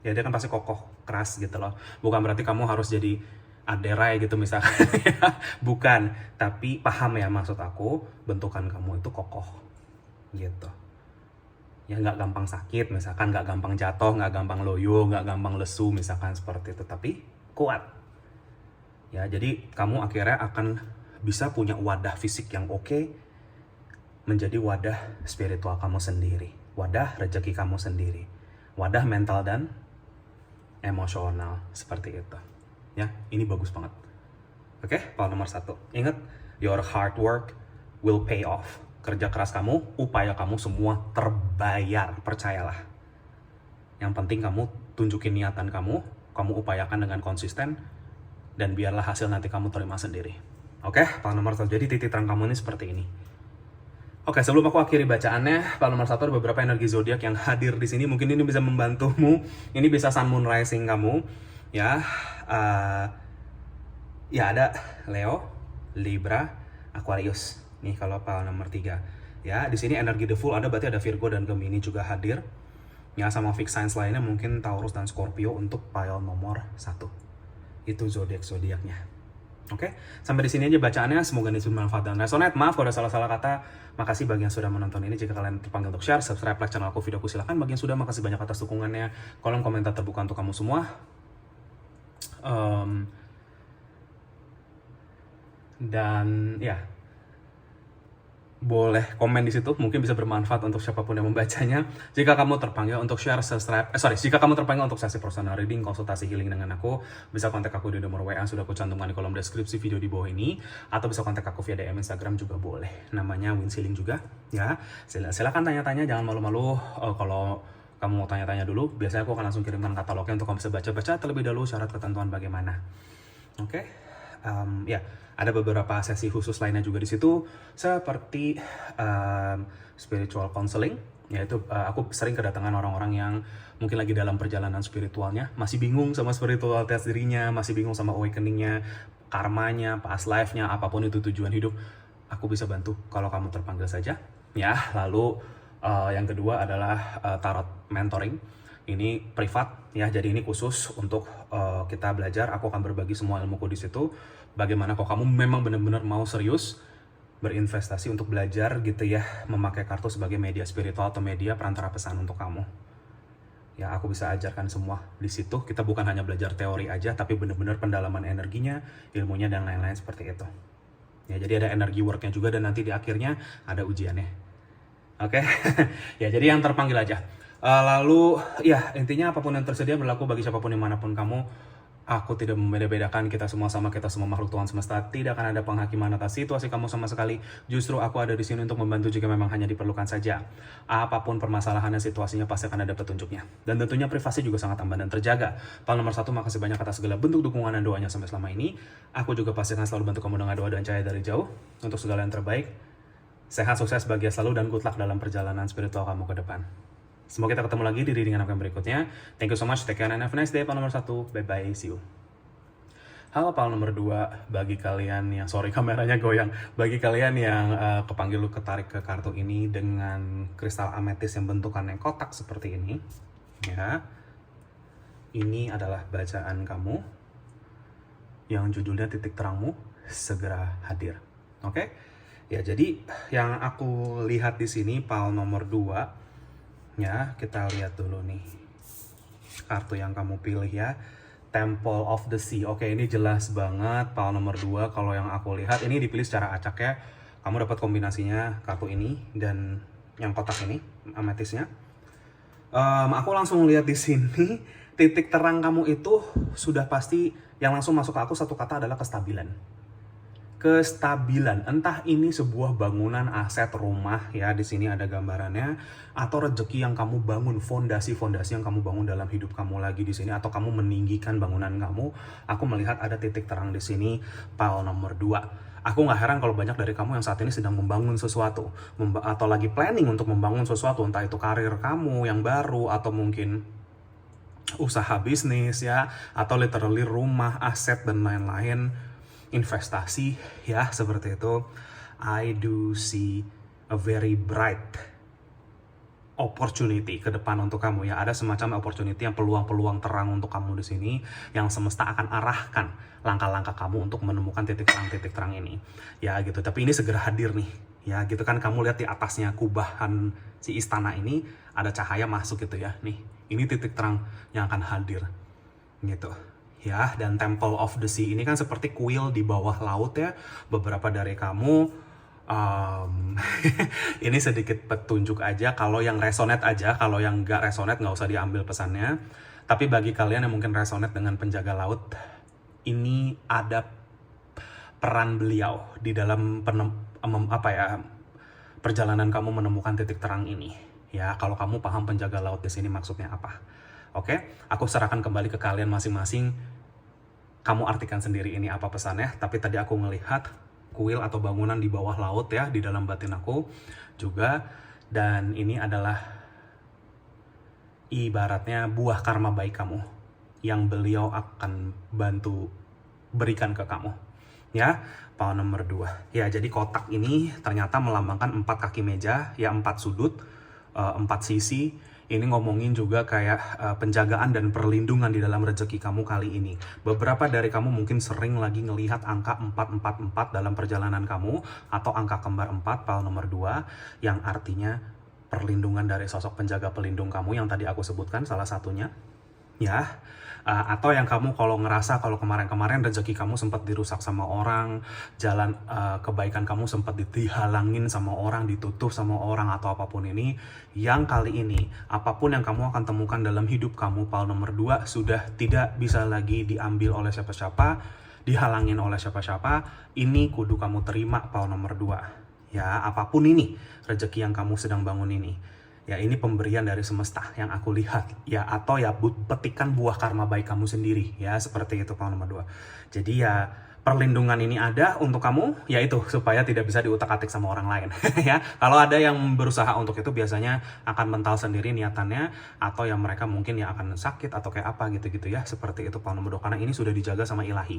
Ya dia kan pasti kokoh, keras gitu loh. Bukan berarti kamu harus jadi aderai gitu misalkan. Bukan, tapi paham ya maksud aku, bentukan kamu itu kokoh gitu. Ya nggak gampang sakit, misalkan nggak gampang jatuh, nggak gampang loyo, nggak gampang lesu, misalkan seperti itu, tapi kuat. Ya, jadi kamu akhirnya akan bisa punya wadah fisik yang oke, menjadi wadah spiritual kamu sendiri, wadah rezeki kamu sendiri, wadah mental dan emosional, seperti itu. Ya, ini bagus banget. Oke, poin nomor 1. Ingat, your hard work will pay off. Kerja keras kamu, upaya kamu semua terbayar, percayalah. Yang penting kamu tunjukin niatan kamu upayakan dengan konsisten, dan biarlah hasil nanti kamu terima sendiri. Oke, poin nomor 1. Jadi titik terang kamu ini seperti ini. Oke, sebelum aku akhiri bacaannya, poin nomor 1 ada beberapa energi zodiak yang hadir di sini. Mungkin ini bisa membantumu. Ini bisa sun moon rising kamu, ya. Ya ada Leo, Libra, Aquarius. Nih kalau poin nomor 3. Ya, di sini energi the full ada, berarti ada Virgo dan Gemini juga hadir. Ya, sama fixed signs lainnya mungkin Taurus dan Scorpio untuk pile nomor 1. Itu zodiak-zodiaknya. Oke, sampai di sini aja bacaannya. Semoga ini bermanfaat dan resonate. Maaf kalau ada salah-salah kata. Makasih bagi yang sudah menonton ini. Jika kalian terpanggil untuk share, subscribe, like channel aku, videoku, silahkan. Bagi yang sudah, makasih banyak atas dukungannya. Kolom komentar terbuka untuk kamu semua. Dan ya, boleh komen di situ, mungkin bisa bermanfaat untuk siapapun yang membacanya. Jika kamu terpanggil untuk share, subscribe, jika kamu terpanggil untuk sesi personal reading, konsultasi healing dengan aku, bisa kontak aku di nomor WA yang sudah aku cantumkan di kolom deskripsi video di bawah ini, atau bisa kontak aku via DM Instagram juga boleh. Namanya Winsiling juga, ya. Silakan tanya-tanya, jangan malu-malu. Kalau kamu mau tanya-tanya dulu, biasanya aku akan langsung kirimkan katalognya untuk kamu bisa baca-baca terlebih dahulu syarat ketentuan bagaimana. Oke. Ya, ada beberapa sesi khusus lainnya juga di situ, seperti spiritual counseling, yaitu aku sering kedatangan orang-orang yang mungkin lagi dalam perjalanan spiritualnya, masih bingung sama spiritualitas dirinya, masih bingung sama awakeningnya, karmanya, past life-nya, apapun itu tujuan hidup. Aku bisa bantu kalau kamu terpanggil saja. Ya, lalu yang kedua adalah tarot mentoring. Ini privat ya, jadi ini khusus untuk kita belajar. Aku akan berbagi semua ilmuku di situ. Bagaimana kalau kamu memang benar-benar mau serius berinvestasi untuk belajar gitu ya, memakai kartu sebagai media spiritual atau media perantara pesan untuk kamu. Ya, aku bisa ajarkan semua di situ. Kita bukan hanya belajar teori aja, tapi benar-benar pendalaman energinya, ilmunya dan lain-lain seperti itu. Ya, jadi ada energi worknya juga, dan nanti di akhirnya ada ujiannya. Oke. Ya, jadi yang terpanggil aja. Lalu ya, intinya apapun yang tersedia berlaku bagi siapapun dimanapun kamu. Aku tidak membeda-bedakan, kita semua sama, kita semua makhluk Tuhan semesta. Tidak akan ada penghakiman atas situasi kamu sama sekali. Justru aku ada di sini untuk membantu jika memang hanya diperlukan saja. Apapun permasalahannya, situasinya, pasti akan ada petunjuknya. Dan tentunya privasi juga sangat aman dan terjaga. Poin nomor 1, makasih banyak atas segala bentuk dukungan dan doanya sampai selama ini. Aku juga pasti akan selalu bantu kamu dengan doa dan cahaya dari jauh untuk segala yang terbaik. Sehat, sukses, bahagia selalu, dan good luck dalam perjalanan spiritual kamu ke depan. Semoga kita ketemu lagi di readingan aku yang berikutnya. Thank you so much, take care and have a nice day. Pal nomor 1, bye-bye, see you. Halo pal nomor 2, bagi kalian yang, sorry kameranya goyang, bagi kalian yang kepanggil lu ketarik ke kartu ini dengan kristal ametis yang bentukannya kotak seperti ini, ya. Ini adalah bacaan kamu yang judulnya titik terangmu segera hadir. Oke? Ya, jadi yang aku lihat di sini pal nomor 2. Ya, kita lihat dulu nih kartu yang kamu pilih ya, Temple of the Sea. Oke, ini jelas banget pal nomor 2. Kalau yang aku lihat ini dipilih secara acak ya. Kamu dapat kombinasinya kartu ini dan yang kotak ini ametisnya. Aku langsung lihat di sini titik terang kamu itu sudah pasti yang langsung masuk ke aku satu kata adalah kestabilan. Kestabilan, entah ini sebuah bangunan, aset, rumah ya, di sini ada gambarannya, atau rezeki yang kamu bangun, fondasi-fondasi yang kamu bangun dalam hidup kamu lagi di sini, atau kamu meninggikan bangunan kamu. Aku melihat ada titik terang di sini, pile nomor 2. Aku nggak heran kalau banyak dari kamu yang saat ini sedang membangun sesuatu, atau lagi planning untuk membangun sesuatu, entah itu karir kamu yang baru, atau mungkin usaha bisnis ya, atau literally rumah, aset, dan lain-lain. Investasi ya, seperti itu. I do see a very bright opportunity ke depan untuk kamu ya. Ada semacam opportunity, yang peluang-peluang terang untuk kamu di sini, yang semesta akan arahkan langkah-langkah kamu untuk menemukan titik terang ini ya gitu. Tapi ini segera hadir nih Ya gitu kan, kamu lihat di atasnya kubahan si istana ini ada cahaya masuk gitu ya. Nih, ini titik terang yang akan hadir gitu. Ya, dan Temple of the Sea ini kan seperti kuil di bawah laut ya. Beberapa dari kamu ini sedikit petunjuk aja, kalau yang resonate aja, kalau yang nggak resonate nggak usah diambil pesannya. Tapi bagi kalian yang mungkin resonate dengan penjaga laut, ini ada peran beliau di dalam perjalanan kamu menemukan titik terang ini. Ya, kalau kamu paham penjaga laut di sini maksudnya apa. Oke, aku serahkan kembali ke kalian masing-masing. Kamu artikan sendiri ini apa pesannya. Tapi tadi aku ngelihat kuil atau bangunan di bawah laut ya, di dalam batin aku juga. Dan ini adalah ibaratnya buah karma baik kamu yang beliau akan bantu berikan ke kamu. Ya, power nomor 2. Ya, jadi kotak ini ternyata melambangkan 4 kaki meja, ya 4 sudut, 4 sisi. Ini ngomongin juga kayak penjagaan dan perlindungan di dalam rezeki kamu kali ini. Beberapa dari kamu mungkin sering lagi ngelihat angka 444 dalam perjalanan kamu, atau angka kembar 4, power nomor 2, yang artinya perlindungan dari sosok penjaga pelindung kamu yang tadi aku sebutkan salah satunya. Ya, atau yang kamu kalau ngerasa kalau kemarin-kemarin rezeki kamu sempat dirusak sama orang, jalan kebaikan kamu sempat dihalangin sama orang, ditutup sama orang atau apapun ini, yang kali ini apapun yang kamu akan temukan dalam hidup kamu, power nomor 2, sudah tidak bisa lagi diambil oleh siapa-siapa, dihalangin oleh siapa-siapa. Ini kudu kamu terima, power nomor 2. Ya, apapun ini rezeki yang kamu sedang bangun ini. Ya, ini pemberian dari semesta yang aku lihat. Ya, atau ya petikan buah karma baik kamu sendiri. Ya, seperti itu power nomor 2. Jadi ya, perlindungan ini ada untuk kamu, yaitu supaya tidak bisa diutak-atik sama orang lain. Ya, kalau ada yang berusaha untuk itu biasanya akan mental sendiri niatannya, atau yang mereka mungkin ya akan sakit atau kayak apa gitu-gitu ya. Seperti itu power nomor 2, karena ini sudah dijaga sama ilahi.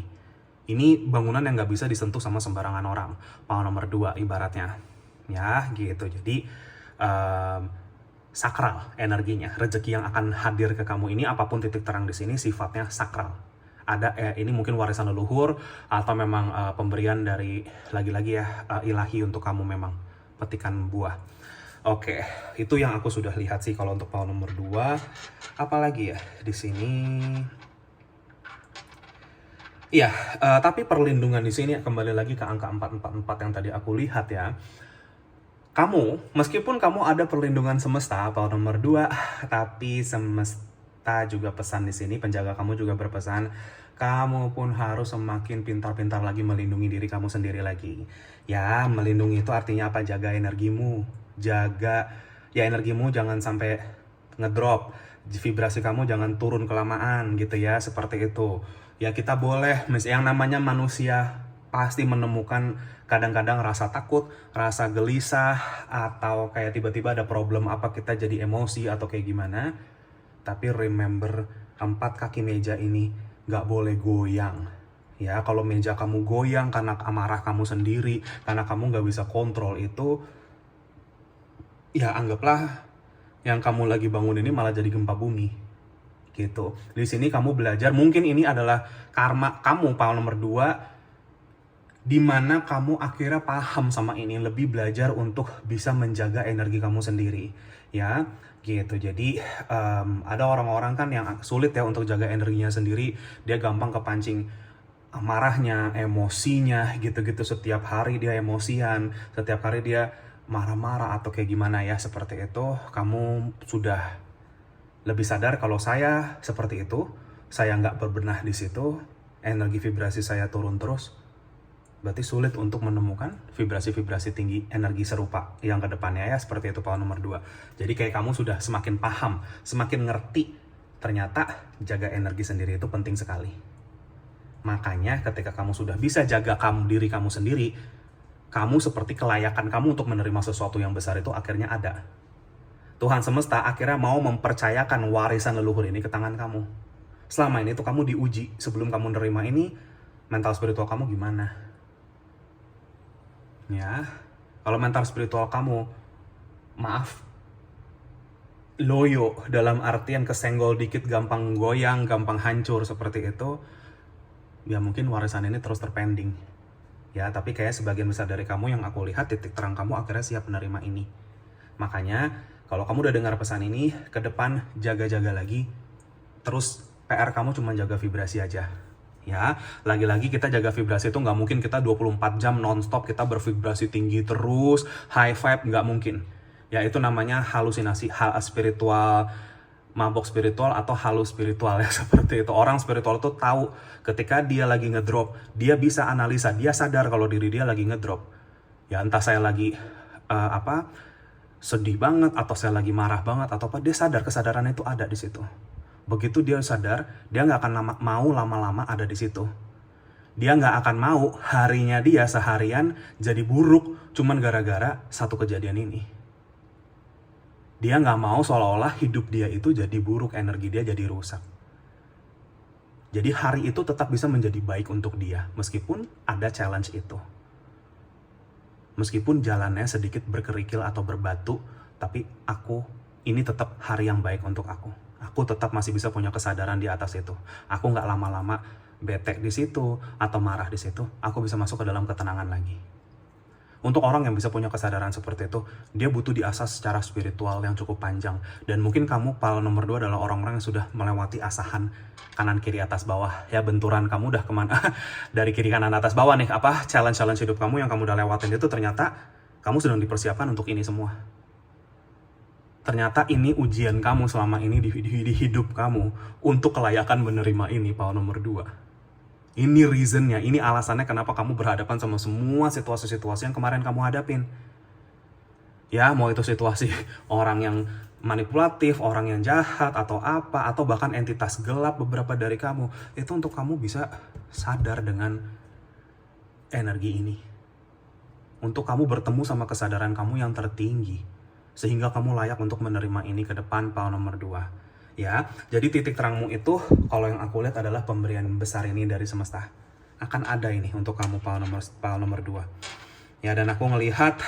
Ini bangunan yang nggak bisa disentuh sama sembarangan orang. Power nomor 2 ibaratnya. Ya, gitu. Jadi sakral energinya, rezeki yang akan hadir ke kamu ini, apapun titik terang di sini sifatnya sakral. Ada ini mungkin warisan leluhur, atau memang pemberian dari lagi-lagi ya ilahi untuk kamu, memang petikan buah. Oke, itu yang aku sudah lihat sih kalau untuk power nomor 2. Apalagi ya di sini? Iya, tapi perlindungan di sini kembali lagi ke angka 444 yang tadi aku lihat ya. Kamu, meskipun kamu ada perlindungan semesta, power nomor 2, tapi semesta juga pesan di sini, penjaga kamu juga berpesan, kamu pun harus semakin pintar-pintar lagi melindungi diri kamu sendiri lagi. Ya, melindungi itu artinya apa? Jaga energimu. Jaga, ya energimu jangan sampai ngedrop. Vibrasi kamu jangan turun kelamaan gitu ya, seperti itu. Ya, kita boleh, yang namanya manusia pasti menemukan kadang-kadang rasa takut, rasa gelisah, atau kayak tiba-tiba ada problem apa, kita jadi emosi atau kayak gimana. Tapi remember, 4 kaki meja ini gak boleh goyang. Ya, kalau meja kamu goyang karena amarah kamu sendiri, karena kamu gak bisa kontrol itu, ya anggaplah yang kamu lagi bangun ini malah jadi gempa bumi. Gitu. Di sini kamu belajar, mungkin ini adalah karma kamu, power nomor 2, di mana kamu akhirnya paham sama ini, lebih belajar untuk bisa menjaga energi kamu sendiri, ya, gitu. Jadi ada orang-orang kan yang sulit ya untuk jaga energinya sendiri, dia gampang kepancing amarahnya, emosinya, gitu-gitu. Setiap hari dia emosian, setiap hari dia marah-marah atau kayak gimana ya, seperti itu. Kamu sudah lebih sadar kalau saya seperti itu, saya nggak berbenah di situ, energi vibrasi saya turun terus. Berarti sulit untuk menemukan vibrasi-vibrasi tinggi energi serupa yang kedepannya ya, seperti itu power nomor 2. Jadi kayak kamu sudah semakin paham, semakin ngerti, ternyata jaga energi sendiri itu penting sekali. Makanya ketika kamu sudah bisa jaga diri kamu sendiri, kamu seperti kelayakan kamu untuk menerima sesuatu yang besar itu akhirnya ada. Tuhan semesta akhirnya mau mempercayakan warisan leluhur ini ke tangan kamu. Selama ini tuh kamu diuji, sebelum kamu menerima ini, mental spiritual kamu gimana? Ya, kalau mental spiritual kamu, maaf, loyo dalam artian kesenggol dikit gampang goyang, gampang hancur seperti itu, ya mungkin warisan ini terus terpending. Ya, tapi kayak sebagian besar dari kamu yang aku lihat titik terang kamu akhirnya siap menerima ini. Makanya, kalau kamu udah dengar pesan ini, ke depan jaga-jaga lagi. Terus PR kamu cuma jaga vibrasi aja. Ya, lagi-lagi kita jaga vibrasi itu nggak mungkin kita 24 jam nonstop kita bervibrasi tinggi terus, high vibe, nggak mungkin. Ya, itu namanya halusinasi, hal spiritual, mabok spiritual atau halus spiritual ya, seperti itu. Orang spiritual tuh tahu ketika dia lagi ngedrop, dia bisa analisa, dia sadar kalau diri dia lagi ngedrop. Ya, entah saya lagi sedih banget, atau saya lagi marah banget, atau apa, dia sadar, kesadaran itu ada di situ. Begitu dia sadar, dia nggak akan mau lama-lama ada di situ. Dia nggak akan mau harinya dia seharian jadi buruk cuman gara-gara satu kejadian ini. Dia nggak mau seolah-olah hidup dia itu jadi buruk, energi dia jadi rusak. Jadi hari itu tetap bisa menjadi baik untuk dia, meskipun ada challenge itu. Meskipun jalannya sedikit berkerikil atau berbatu, tapi ini tetap hari yang baik untuk aku. Aku tetap masih bisa punya kesadaran di atas itu. Aku nggak lama-lama bete di situ atau marah di situ. Aku bisa masuk ke dalam ketenangan lagi. Untuk orang yang bisa punya kesadaran seperti itu, dia butuh diasah secara spiritual yang cukup panjang. Dan mungkin kamu, pal nomor 2 adalah orang-orang yang sudah melewati asahan kanan kiri atas bawah. Ya, benturan kamu udah kemana dari kiri kanan atas bawah nih. Challenge hidup kamu yang kamu udah lewatin itu ternyata kamu sedang dipersiapkan untuk ini semua. Ternyata ini ujian kamu selama ini di hidup kamu untuk kelayakan menerima ini, pal nomor 2. Ini reasonnya, ini alasannya kenapa kamu berhadapan sama semua situasi-situasi yang kemarin kamu hadapin. Ya, mau itu situasi orang yang manipulatif, orang yang jahat, atau apa, atau bahkan entitas gelap beberapa dari kamu. Itu untuk kamu bisa sadar dengan energi ini. Untuk kamu bertemu sama kesadaran kamu yang tertinggi. Sehingga kamu layak untuk menerima ini ke depan, pal nomor 2. Ya, jadi titik terangmu itu, kalau yang aku lihat adalah pemberian besar ini dari semesta. Akan ada ini untuk kamu, pal nomor 2. Ya, dan aku ngelihat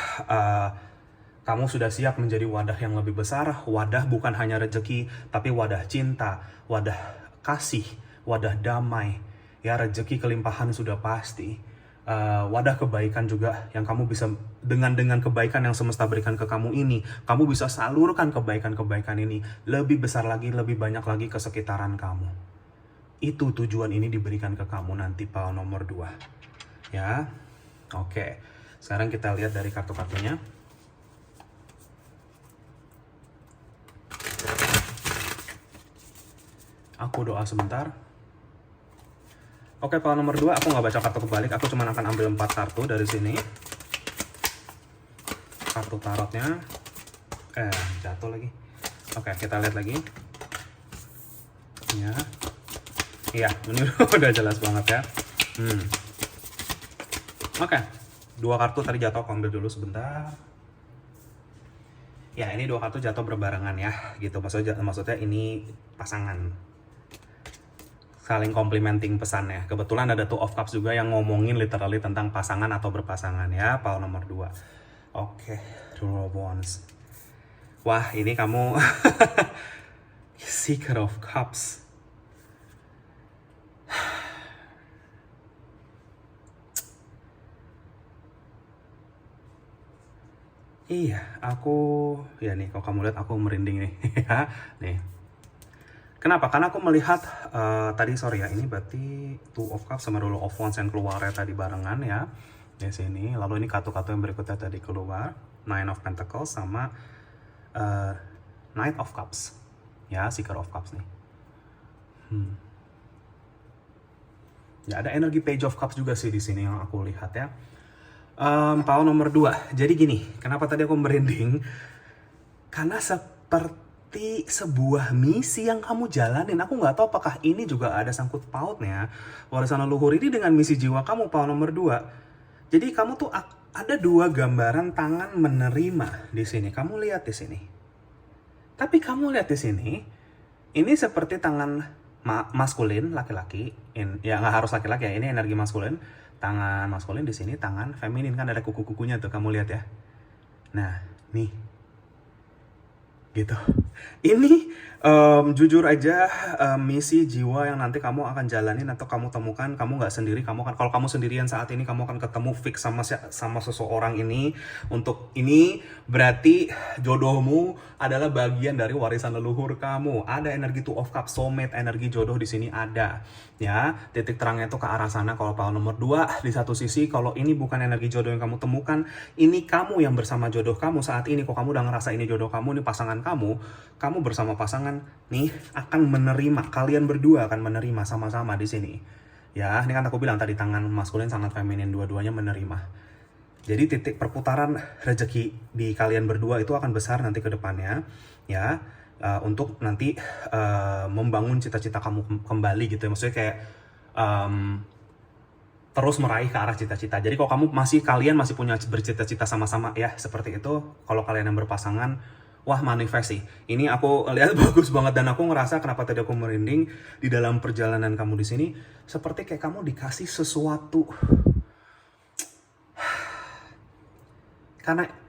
kamu sudah siap menjadi wadah yang lebih besar. Wadah bukan hanya rezeki, tapi wadah cinta, wadah kasih, wadah damai. Ya, rezeki kelimpahan sudah pasti. Wadah kebaikan juga yang kamu bisa dengan kebaikan yang semesta berikan ke kamu ini, kamu bisa salurkan kebaikan ini lebih besar lagi, lebih banyak lagi ke sekitaran kamu. Itu tujuan ini diberikan ke kamu nanti, pal nomor 2. Ya, oke. Sekarang kita lihat dari kartu-kartunya. Aku doa sebentar. Oke, pal nomor 2, aku nggak baca kartu kebalik, aku cuma akan ambil 4 kartu dari sini. Kartu tarotnya. Jatuh lagi. Oke, kita lihat lagi. Ya. Iya, ini udah jelas banget ya. Oke, 2 kartu tadi jatuh, aku ambil dulu sebentar. Ya, ini 2 kartu jatuh berbarengan ya, gitu. Maksudnya ini pasangan. Saling complimenting pesannya. Kebetulan ada Two of Cups juga yang ngomongin literally tentang pasangan atau berpasangan ya, pal nomor 2. Oke, Two of Wands. Wah, ini kamu Seeker of Cups. Iya, ya nih, kalau kamu lihat aku merinding nih. Nih. Kenapa? Karena aku melihat ini berarti Two of Cups sama Rule of Wands yang keluarnya tadi barengan ya di sini. Lalu ini kartu-kartu yang berikutnya tadi keluar, Nine of Pentacles sama Knight of Cups, ya, Seeker of Cups nih. Ya, ada energi Page of Cups juga sih di sini yang aku lihat ya. Pal nomor 2. Jadi gini, kenapa tadi aku merinding? Karena seperti sebuah misi yang kamu jalanin. Aku nggak tahu apakah ini juga ada sangkut pautnya warisan leluhur ini dengan misi jiwa kamu, pal nomor 2. Jadi kamu tuh ada 2 gambaran tangan menerima di sini. Kamu lihat di sini. Tapi kamu lihat di sini, ini seperti tangan maskulin, laki-laki. Ya, nggak harus laki-laki ya, ini energi maskulin. Tangan maskulin di sini, tangan feminin, kan ada kuku-kukunya tuh, kamu lihat ya. Nah, nih. Gitu. Ini jujur aja misi jiwa yang nanti kamu akan jalanin atau kamu temukan, kamu nggak sendiri, kamu akan, kalau kamu sendirian saat ini, kamu akan ketemu fix sama seseorang ini. Untuk ini berarti jodohmu adalah bagian dari warisan leluhur kamu. Ada energi Two of Cups, soulmate, energi jodoh di sini ada. Ya, titik terangnya itu ke arah sana kalau pile nomor 2. Di satu sisi, kalau ini bukan energi jodoh yang kamu temukan, ini kamu yang bersama jodoh kamu saat ini. Kok kamu udah ngerasa ini jodoh kamu, ini pasangan kamu bersama pasangan nih akan menerima, kalian berdua akan menerima sama-sama di sini. Ya, ini kan aku bilang tadi tangan maskulin sangat feminin, dua-duanya menerima. Jadi titik perputaran rezeki di kalian berdua itu akan besar nanti ke depannya, ya, untuk nanti membangun cita-cita kamu kembali gitu ya. Maksudnya kayak terus meraih ke arah cita-cita. Jadi kalau kalian masih punya bercita-cita sama-sama ya seperti itu, kalau kalian yang berpasangan, wah manifest sih. Ini aku lihat bagus banget dan aku ngerasa kenapa tadi aku merinding di dalam perjalanan kamu di sini, seperti kayak kamu dikasih sesuatu.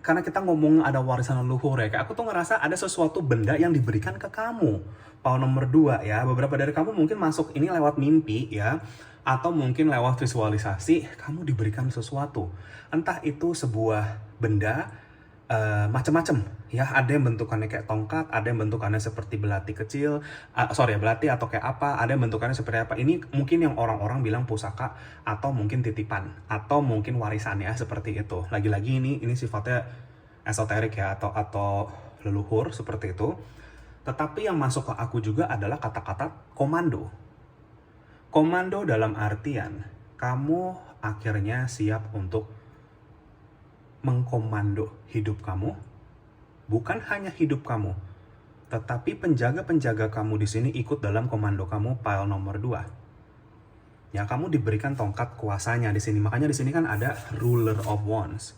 Karena kita ngomong ada warisan leluhur ya, kayak aku tuh ngerasa ada sesuatu benda yang diberikan ke kamu. Power nomor 2 ya, beberapa dari kamu mungkin masuk ini lewat mimpi ya, atau mungkin lewat visualisasi, kamu diberikan sesuatu. Entah itu sebuah benda, macam-macam ya, ada yang bentukannya kayak tongkat, ada yang bentukannya seperti belati kecil, belati atau kayak apa, ada yang bentukannya seperti apa. Ini mungkin yang orang-orang bilang pusaka, atau mungkin titipan, atau mungkin warisan ya, seperti itu. Lagi-lagi ini sifatnya esoterik ya, atau leluhur seperti itu. Tetapi yang masuk ke aku juga adalah kata-kata komando. Komando dalam artian kamu akhirnya siap untuk mengkomando hidup kamu, bukan hanya hidup kamu, tetapi penjaga-penjaga kamu di sini ikut dalam komando kamu, pile nomor 2. Ya, kamu diberikan tongkat kuasanya di sini. Makanya di sini kan ada ruler of wands.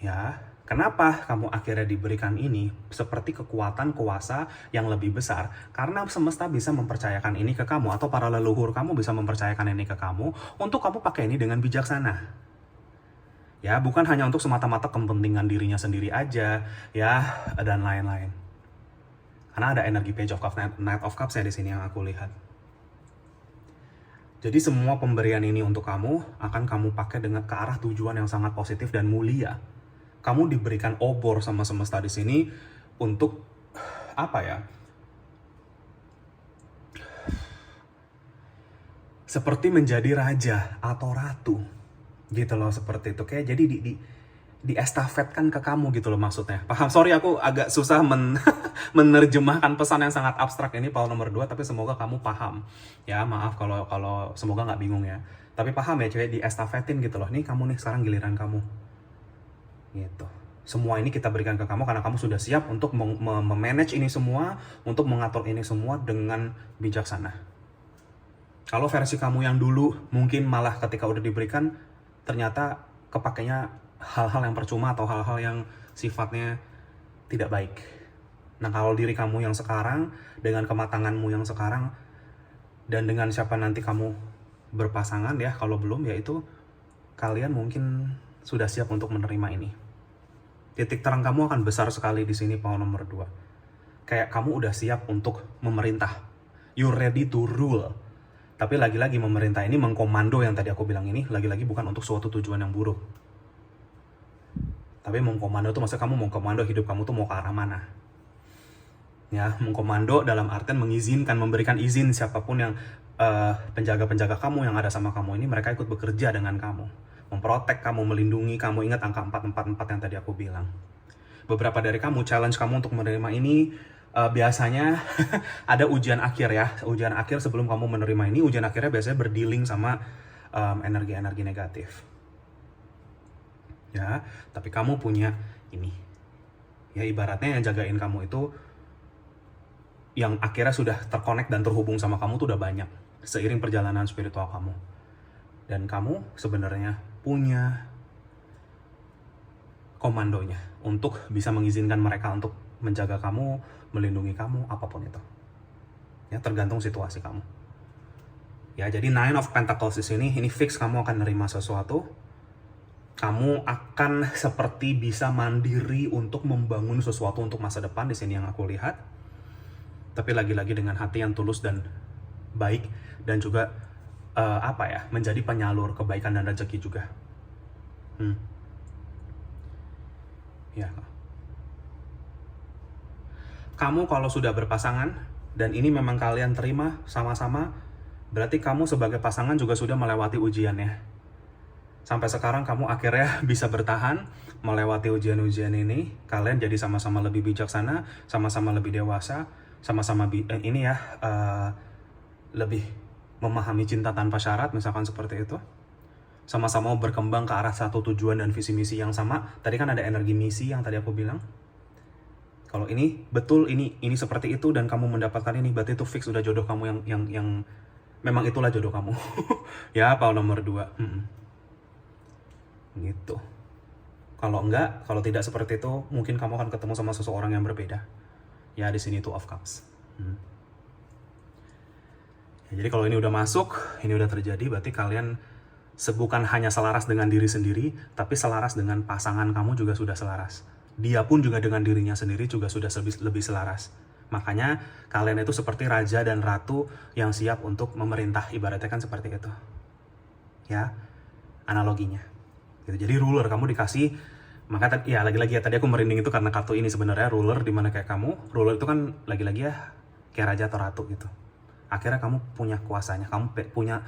Ya, kenapa kamu akhirnya diberikan ini seperti kekuatan kuasa yang lebih besar? Karena semesta bisa mempercayakan ini ke kamu, atau para leluhur kamu bisa mempercayakan ini ke kamu untuk kamu pakai ini dengan bijaksana. Ya, bukan hanya untuk semata-mata kepentingan dirinya sendiri aja, ya, dan lain-lain. Karena ada energi Page of Cups, Knight of Cups ya di sini yang aku lihat. Jadi semua pemberian ini untuk kamu akan kamu pakai dengan ke arah tujuan yang sangat positif dan mulia. Kamu diberikan obor sama semesta di sini untuk apa ya? Seperti menjadi raja atau ratu. Gitu loh, seperti itu. Kayak jadi diestafetkan ke kamu gitu loh maksudnya. Paham? Sorry aku agak susah menerjemahkan pesan yang sangat abstrak ini power nomor 2, tapi semoga kamu paham. Ya, maaf kalau semoga nggak bingung ya. Tapi paham ya cuy, diestafetin gitu loh. Nih kamu nih sekarang giliran kamu. Gitu. Semua ini kita berikan ke kamu karena kamu sudah siap untuk memanage ini semua, untuk mengatur ini semua dengan bijaksana. Kalau versi kamu yang dulu mungkin malah ketika udah diberikan ternyata kepakainya hal-hal yang percuma atau hal-hal yang sifatnya tidak baik. Nah, kalau diri kamu yang sekarang, dengan kematanganmu yang sekarang, dan dengan siapa nanti kamu berpasangan ya, kalau belum ya itu kalian mungkin sudah siap untuk menerima ini. Titik terang kamu akan besar sekali di sini, power nomor 2. Kayak kamu udah siap untuk memerintah. You're ready to rule. Tapi lagi-lagi memerintah ini, mengkomando yang tadi aku bilang ini, lagi-lagi bukan untuk suatu tujuan yang buruk. Tapi mengkomando itu maksudnya kamu mengkomando hidup kamu tuh mau ke arah mana. Ya, mengkomando dalam artian mengizinkan, memberikan izin siapapun yang penjaga-penjaga kamu yang ada sama kamu ini, mereka ikut bekerja dengan kamu. Memprotek kamu, melindungi kamu. Ingat angka 444 yang tadi aku bilang. Beberapa dari kamu, challenge kamu untuk menerima ini, biasanya ada ujian akhir ya. Ujian akhir sebelum kamu menerima ini, ujian akhirnya biasanya berdealing sama energi-energi negatif. Ya, tapi kamu punya ini. Ya, ibaratnya yang jagain kamu itu, yang akhirnya sudah terkonek dan terhubung sama kamu tuh udah banyak. Seiring perjalanan spiritual kamu. Dan kamu sebenarnya punya komandonya untuk bisa mengizinkan mereka untuk menjaga kamu, melindungi kamu, apapun itu. Ya, tergantung situasi kamu. Ya, jadi Nine of Pentacles di sini, ini fix kamu akan nerima sesuatu. Kamu akan seperti bisa mandiri untuk membangun sesuatu untuk masa depan di sini yang aku lihat. Tapi lagi-lagi dengan hati yang tulus dan baik, dan juga menjadi penyalur kebaikan dan rezeki juga. Ya. Kamu kalau sudah berpasangan dan ini memang kalian terima sama-sama, berarti kamu sebagai pasangan juga sudah melewati ujiannya. Sampai sekarang kamu akhirnya bisa bertahan melewati ujian-ujian ini. Kalian jadi sama-sama lebih bijaksana, sama-sama lebih dewasa, sama-sama lebih memahami cinta tanpa syarat, misalkan seperti itu. Sama-sama berkembang ke arah satu tujuan dan visi misi yang sama. Tadi kan ada energi misi yang tadi aku bilang. Kalau ini betul, ini seperti itu dan kamu mendapatkan ini, berarti itu fix udah jodoh kamu yang memang itulah jodoh kamu. Ya, Paul nomor 2. Gitu. Kalau tidak seperti itu, mungkin kamu akan ketemu sama seseorang yang berbeda. Ya, di sini Two of Cups. Ya, jadi kalau ini udah masuk, ini udah terjadi, berarti kalian bukan hanya selaras dengan diri sendiri, tapi selaras dengan pasangan kamu juga sudah selaras. Dia pun juga dengan dirinya sendiri juga sudah lebih selaras. Makanya kalian itu seperti raja dan ratu yang siap untuk memerintah, ibaratnya kan seperti itu. Ya, analoginya. Gitu. Jadi ruler kamu dikasih, maka ya lagi-lagi ya tadi aku merinding itu karena kartu ini sebenarnya ruler, dimana kayak kamu ruler itu kan lagi-lagi ya kayak raja atau ratu gitu. Akhirnya kamu punya kuasanya, kamu punya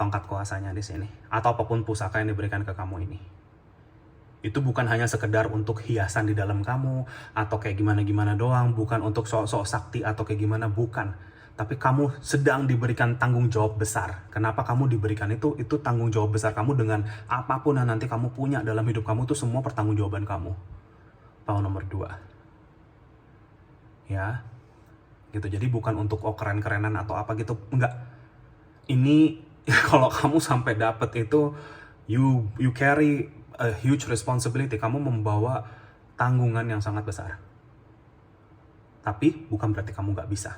tongkat kuasanya di sini, atau apapun pusaka yang diberikan ke kamu ini. Itu bukan hanya sekedar untuk hiasan di dalam kamu atau kayak gimana-gimana doang, bukan untuk sok-sok sakti atau kayak gimana, bukan. Tapi kamu sedang diberikan tanggung jawab besar. Kenapa kamu diberikan itu? Itu tanggung jawab besar kamu dengan apapun yang nanti kamu punya dalam hidup kamu, itu semua pertanggungjawaban kamu. Paul nomor 2. Ya. Gitu. Jadi bukan untuk keren-kerenan atau apa gitu. Enggak. Ini kalau kamu sampai dapet itu, you carry a huge responsibility. Kamu membawa tanggungan yang sangat besar. Tapi bukan berarti kamu nggak bisa.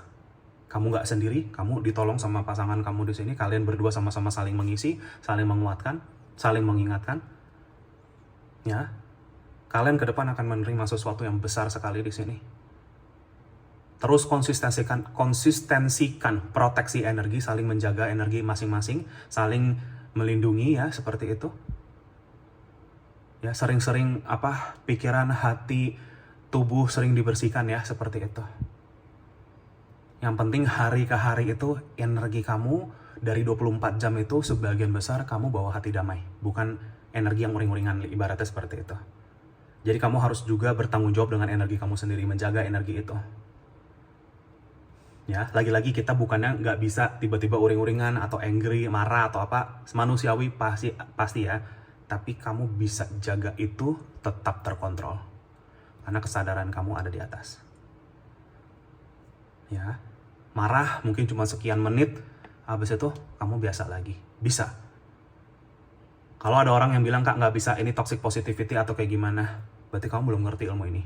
Kamu nggak sendiri, kamu ditolong sama pasangan kamu di sini. Kalian berdua sama-sama saling mengisi, saling menguatkan, saling mengingatkan. Ya, kalian ke depan akan menerima sesuatu yang besar sekali di sini. Terus konsistensikan proteksi energi, saling menjaga energi masing-masing, saling melindungi ya, seperti itu. Ya, sering-sering pikiran, hati, tubuh sering dibersihkan ya, seperti itu. Yang penting hari ke hari itu energi kamu dari 24 jam itu sebagian besar kamu bawa hati damai. Bukan energi yang uring-uringan, ibaratnya seperti itu. Jadi kamu harus juga bertanggung jawab dengan energi kamu sendiri, menjaga energi itu. Ya, lagi-lagi kita bukannya nggak bisa tiba-tiba uring-uringan atau angry, marah atau apa. Manusiawi pasti ya. Tapi kamu bisa jaga itu tetap terkontrol. Karena kesadaran kamu ada di atas. Ya. Marah mungkin cuma sekian menit, habis itu kamu biasa lagi. Bisa. Kalau ada orang yang bilang, Kak, nggak bisa, ini toxic positivity atau kayak gimana, berarti kamu belum ngerti ilmu ini.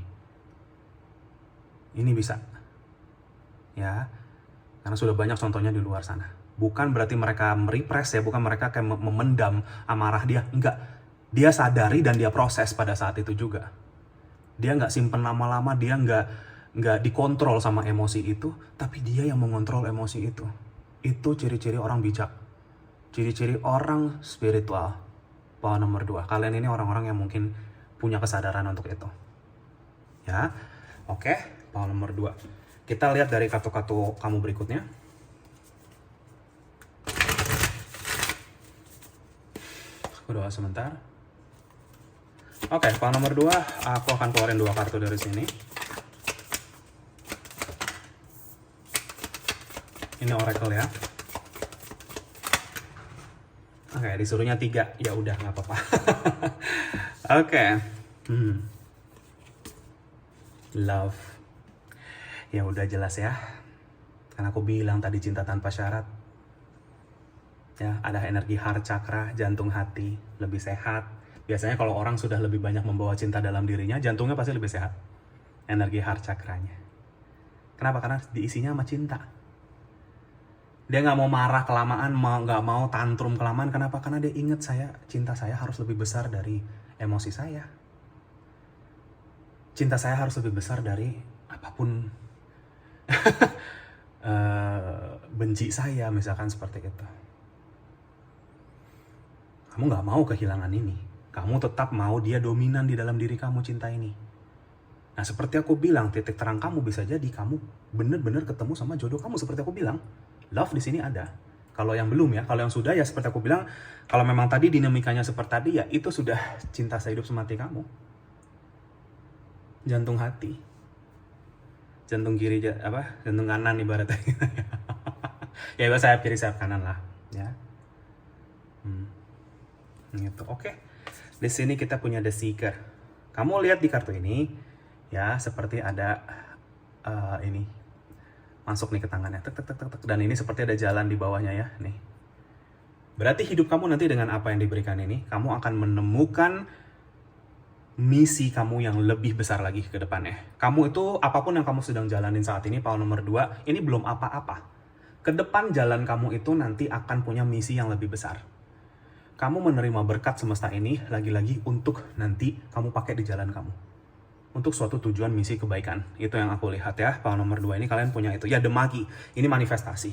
Ini bisa. Ya, karena sudah banyak contohnya di luar sana. Bukan berarti mereka merepress ya, bukan mereka kayak memendam amarah dia. Enggak. Dia sadari dan dia proses pada saat itu juga. Dia nggak simpen lama-lama, dia nggak dikontrol sama emosi itu, tapi dia yang mengontrol emosi itu. Itu ciri-ciri orang bijak. Ciri-ciri orang spiritual. Power nomor 2. Kalian ini orang-orang yang mungkin punya kesadaran untuk itu. Ya, oke. Power nomor 2. Kita lihat dari kartu-kartu kamu berikutnya. Aku doa sebentar. Oke, power nomor 2. Aku akan keluarin 2 kartu dari sini. Ini oracle ya. Oke, disuruhnya 3. Ya udah, nggak apa-apa. Oke. Love. Ya udah jelas ya. Karena aku bilang tadi cinta tanpa syarat. Ya, ada energi heart chakra, jantung hati, lebih sehat. Biasanya kalau orang sudah lebih banyak membawa cinta dalam dirinya, jantungnya pasti lebih sehat. Energi heart chakranya. Kenapa? Karena diisinya sama cinta. Dia nggak mau marah kelamaan, nggak mau tantrum kelamaan. Kenapa? Karena dia ingat cinta saya harus lebih besar dari emosi saya. Cinta saya harus lebih besar dari apapun benci saya, misalkan seperti itu. Kamu gak mau kehilangan ini. Kamu tetap mau dia dominan di dalam diri kamu, cinta ini. Nah, seperti aku bilang, titik terang kamu bisa jadi kamu bener-bener ketemu sama jodoh kamu. Seperti aku bilang, love di sini ada. Kalau yang belum ya, kalau yang sudah ya seperti aku bilang, kalau memang tadi dinamikanya seperti tadi ya, itu sudah cinta sehidup semati kamu. Jantung hati. Jantung kiri, jantung kanan ibaratnya. Ya sayap kiri, sayap kanan lah. Ya. Gitu. Oke. Di sini kita punya The Seeker. Kamu lihat di kartu ini, ya seperti ada ini masuk nih ke tangannya, tek, dan ini seperti ada jalan di bawahnya ya, nih. Berarti hidup kamu nanti dengan apa yang diberikan ini, kamu akan menemukan misi kamu yang lebih besar lagi ke depannya. Kamu itu, apapun yang kamu sedang jalanin saat ini, power nomor 2, ini belum apa-apa. Ke depan jalan kamu itu nanti akan punya misi yang lebih besar. Kamu menerima berkat semesta ini lagi-lagi untuk nanti kamu pakai di jalan kamu. Untuk suatu tujuan misi kebaikan. Itu yang aku lihat ya. Power nomor 2 ini kalian punya itu. Ya, demagi. Ini manifestasi.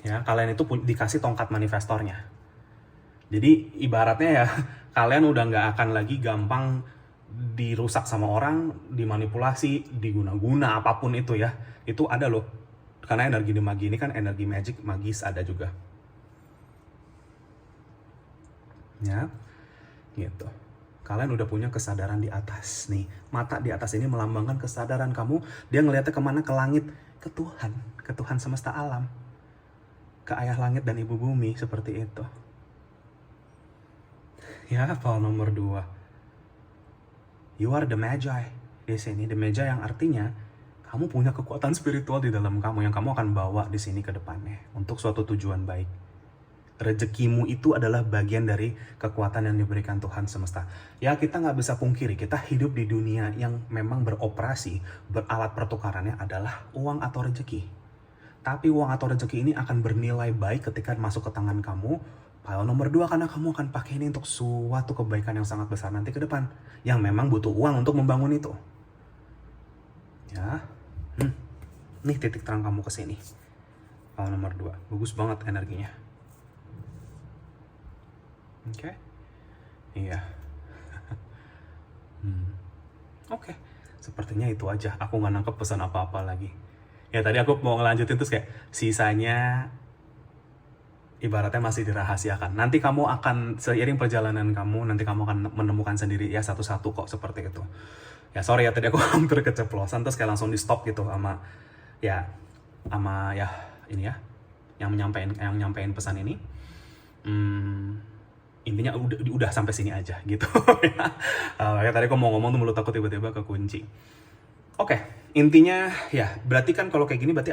Ya, kalian itu dikasih tongkat manifestornya. Jadi ibaratnya ya, kalian udah nggak akan lagi gampang dirusak sama orang, dimanipulasi, diguna-guna, apapun itu ya. Itu ada loh. Karena energi demagi ini kan energi magic, magis ada juga. Ya, gitu. Kalian udah punya kesadaran di atas nih. Mata di atas ini melambangkan kesadaran kamu. Dia ngeliatnya kemana? Ke langit, ke Tuhan semesta alam, ke ayah langit dan ibu bumi, seperti itu. Ya, power nomor 2. You are the Magi di sini. The Magi yang artinya kamu punya kekuatan spiritual di dalam kamu yang kamu akan bawa di sini ke depannya untuk suatu tujuan baik. Rezekimu itu adalah bagian dari kekuatan yang diberikan Tuhan semesta. Ya, kita nggak bisa pungkiri, kita hidup di dunia yang memang beroperasi, beralat pertukarannya adalah uang atau rezeki. Tapi uang atau rezeki ini akan bernilai baik ketika masuk ke tangan kamu. Pile nomor 2, karena kamu akan pakai ini untuk suatu kebaikan yang sangat besar nanti ke depan. Yang memang butuh uang untuk membangun itu. Ya, nih titik terang kamu ke sini. Pile nomor 2, bagus banget energinya. Oke, iya. Oke, sepertinya itu aja. Aku nggak nangkep pesan apa-apa lagi. Ya tadi aku mau ngelanjutin terus kayak sisanya ibaratnya masih dirahasiakan. Nanti kamu akan, seiring perjalanan kamu, nanti kamu akan menemukan sendiri ya satu-satu kok, seperti itu. Ya sorry ya tadi aku hampir keceplosan terus kayak langsung di stop gitu sama ini ya yang nyampein pesan ini. Intinya udah sampai sini aja gitu. Ya tadi aku mau ngomong tuh mulut aku tiba-tiba kekunci. Oke, intinya ya berarti kan kalau kayak gini berarti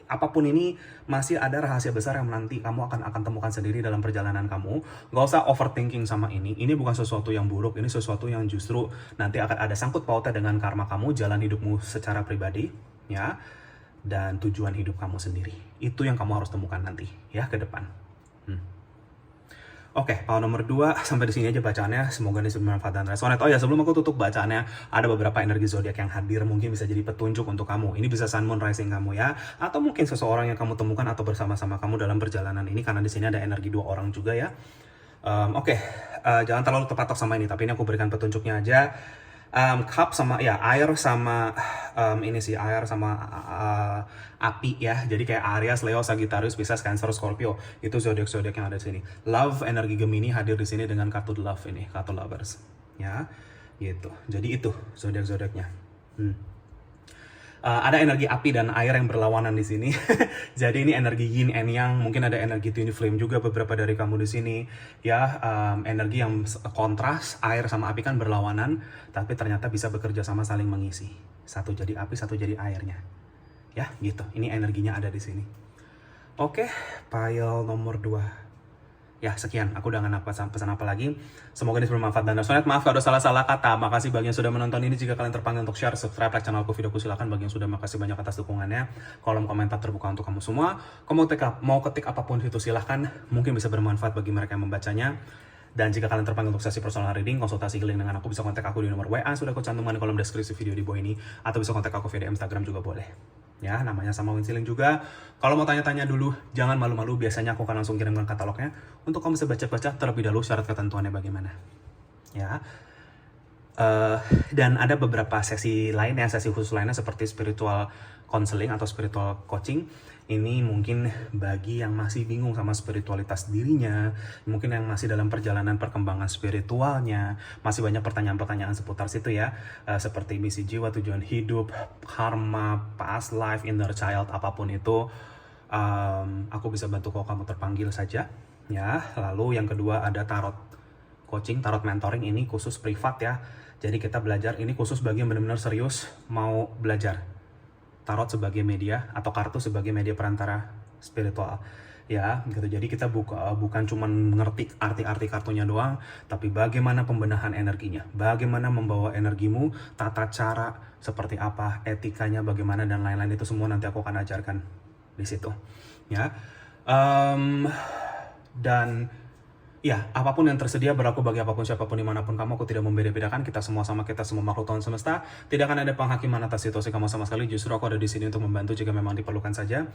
apapun ini masih ada rahasia besar yang nanti kamu akan temukan sendiri dalam perjalanan kamu. Gak usah overthinking sama ini. Ini bukan sesuatu yang buruk, ini sesuatu yang justru nanti akan ada sangkut pautnya dengan karma kamu, jalan hidupmu secara pribadi, ya, dan tujuan hidup kamu sendiri. Itu yang kamu harus temukan nanti ya ke depan. Oke, power nomor 2 sampai di sini aja bacaannya. Semoga ini bermanfaat dan resonate. Oh ya, sebelum aku tutup bacaannya, ada beberapa energi zodiak yang hadir mungkin bisa jadi petunjuk untuk kamu. Ini bisa sun, moon, rising kamu ya, atau mungkin seseorang yang kamu temukan atau bersama-sama kamu dalam perjalanan ini, karena di sini ada energi 2 orang juga ya. Jangan terlalu tepat sama ini, tapi ini aku berikan petunjuknya aja. Cup sama ya air sama air sama api ya. Jadi kayak Aries, Leo, Sagittarius, Pisces, Cancer, Scorpio. Itu zodiak-zodiak yang ada di sini. Love, energi Gemini hadir di sini dengan kartu love ini, kartu lovers. Ya, gitu. Jadi itu zodiak-zodiaknya. Ada energi api dan air yang berlawanan di sini. Jadi ini energi yin and yang, mungkin ada energi twin flame juga beberapa dari kamu di sini. Ya, energi yang kontras, air sama api kan berlawanan, tapi ternyata bisa bekerja sama saling mengisi. Satu jadi api, satu jadi airnya. Ya, gitu. Ini energinya ada di sini. Oke, pile nomor 2. Ya, sekian. Aku udah nggak pesan apa lagi. Semoga ini bermanfaat dan resonate. Maaf kalau ada salah-salah kata. Makasih bagi yang sudah menonton ini. Jika kalian terpanggil untuk share, subscribe, like channelku, videoku, silakan. Bagi yang sudah, makasih banyak atas dukungannya. Kolom komentar terbuka untuk kamu semua. Kamu mau ketik apapun itu silahkan. Mungkin bisa bermanfaat bagi mereka yang membacanya. Dan jika kalian terpanggil untuk sesi personal reading, konsultasi healing dengan aku, bisa kontak aku di nomor WA sudah aku cantumkan di kolom deskripsi video di bawah ini, atau bisa kontak aku via DM Instagram juga boleh. Ya, namanya sama Winsiling juga. Kalau mau tanya-tanya dulu, jangan malu-malu. Biasanya aku akan langsung kirimkan katalognya untuk kamu bisa baca-baca terlebih dahulu syarat ketentuannya bagaimana. Ya. Dan ada beberapa sesi lainnya, sesi khusus lainnya seperti spiritual counseling atau spiritual coaching. Ini mungkin bagi yang masih bingung sama spiritualitas dirinya, mungkin yang masih dalam perjalanan perkembangan spiritualnya, masih banyak pertanyaan-pertanyaan seputar situ ya, seperti misi jiwa, tujuan hidup, karma, past life, inner child, apapun itu, aku bisa bantu kalau kamu terpanggil saja. Ya, lalu yang kedua ada tarot coaching, tarot mentoring, ini khusus privat ya. Jadi kita belajar, ini khusus bagi yang benar-benar serius mau belajar tarot sebagai media atau kartu sebagai media perantara spiritual. Ya, gitu. Jadi kita bukan cuma ngerti arti-arti kartunya doang, tapi bagaimana pembenahan energinya, bagaimana membawa energimu, tata cara seperti apa, etikanya bagaimana, dan lain-lain itu semua nanti aku akan ajarkan di situ. Ya, dan ya, apapun yang tersedia berlaku bagi apapun siapapun dimanapun kamu. Aku tidak membeda-bedakan, kita semua sama, kita semua makhluk Tuhan semesta. Tidak akan ada penghakiman atas situasi kamu sama sekali. Justru aku ada di sini untuk membantu jika memang diperlukan saja.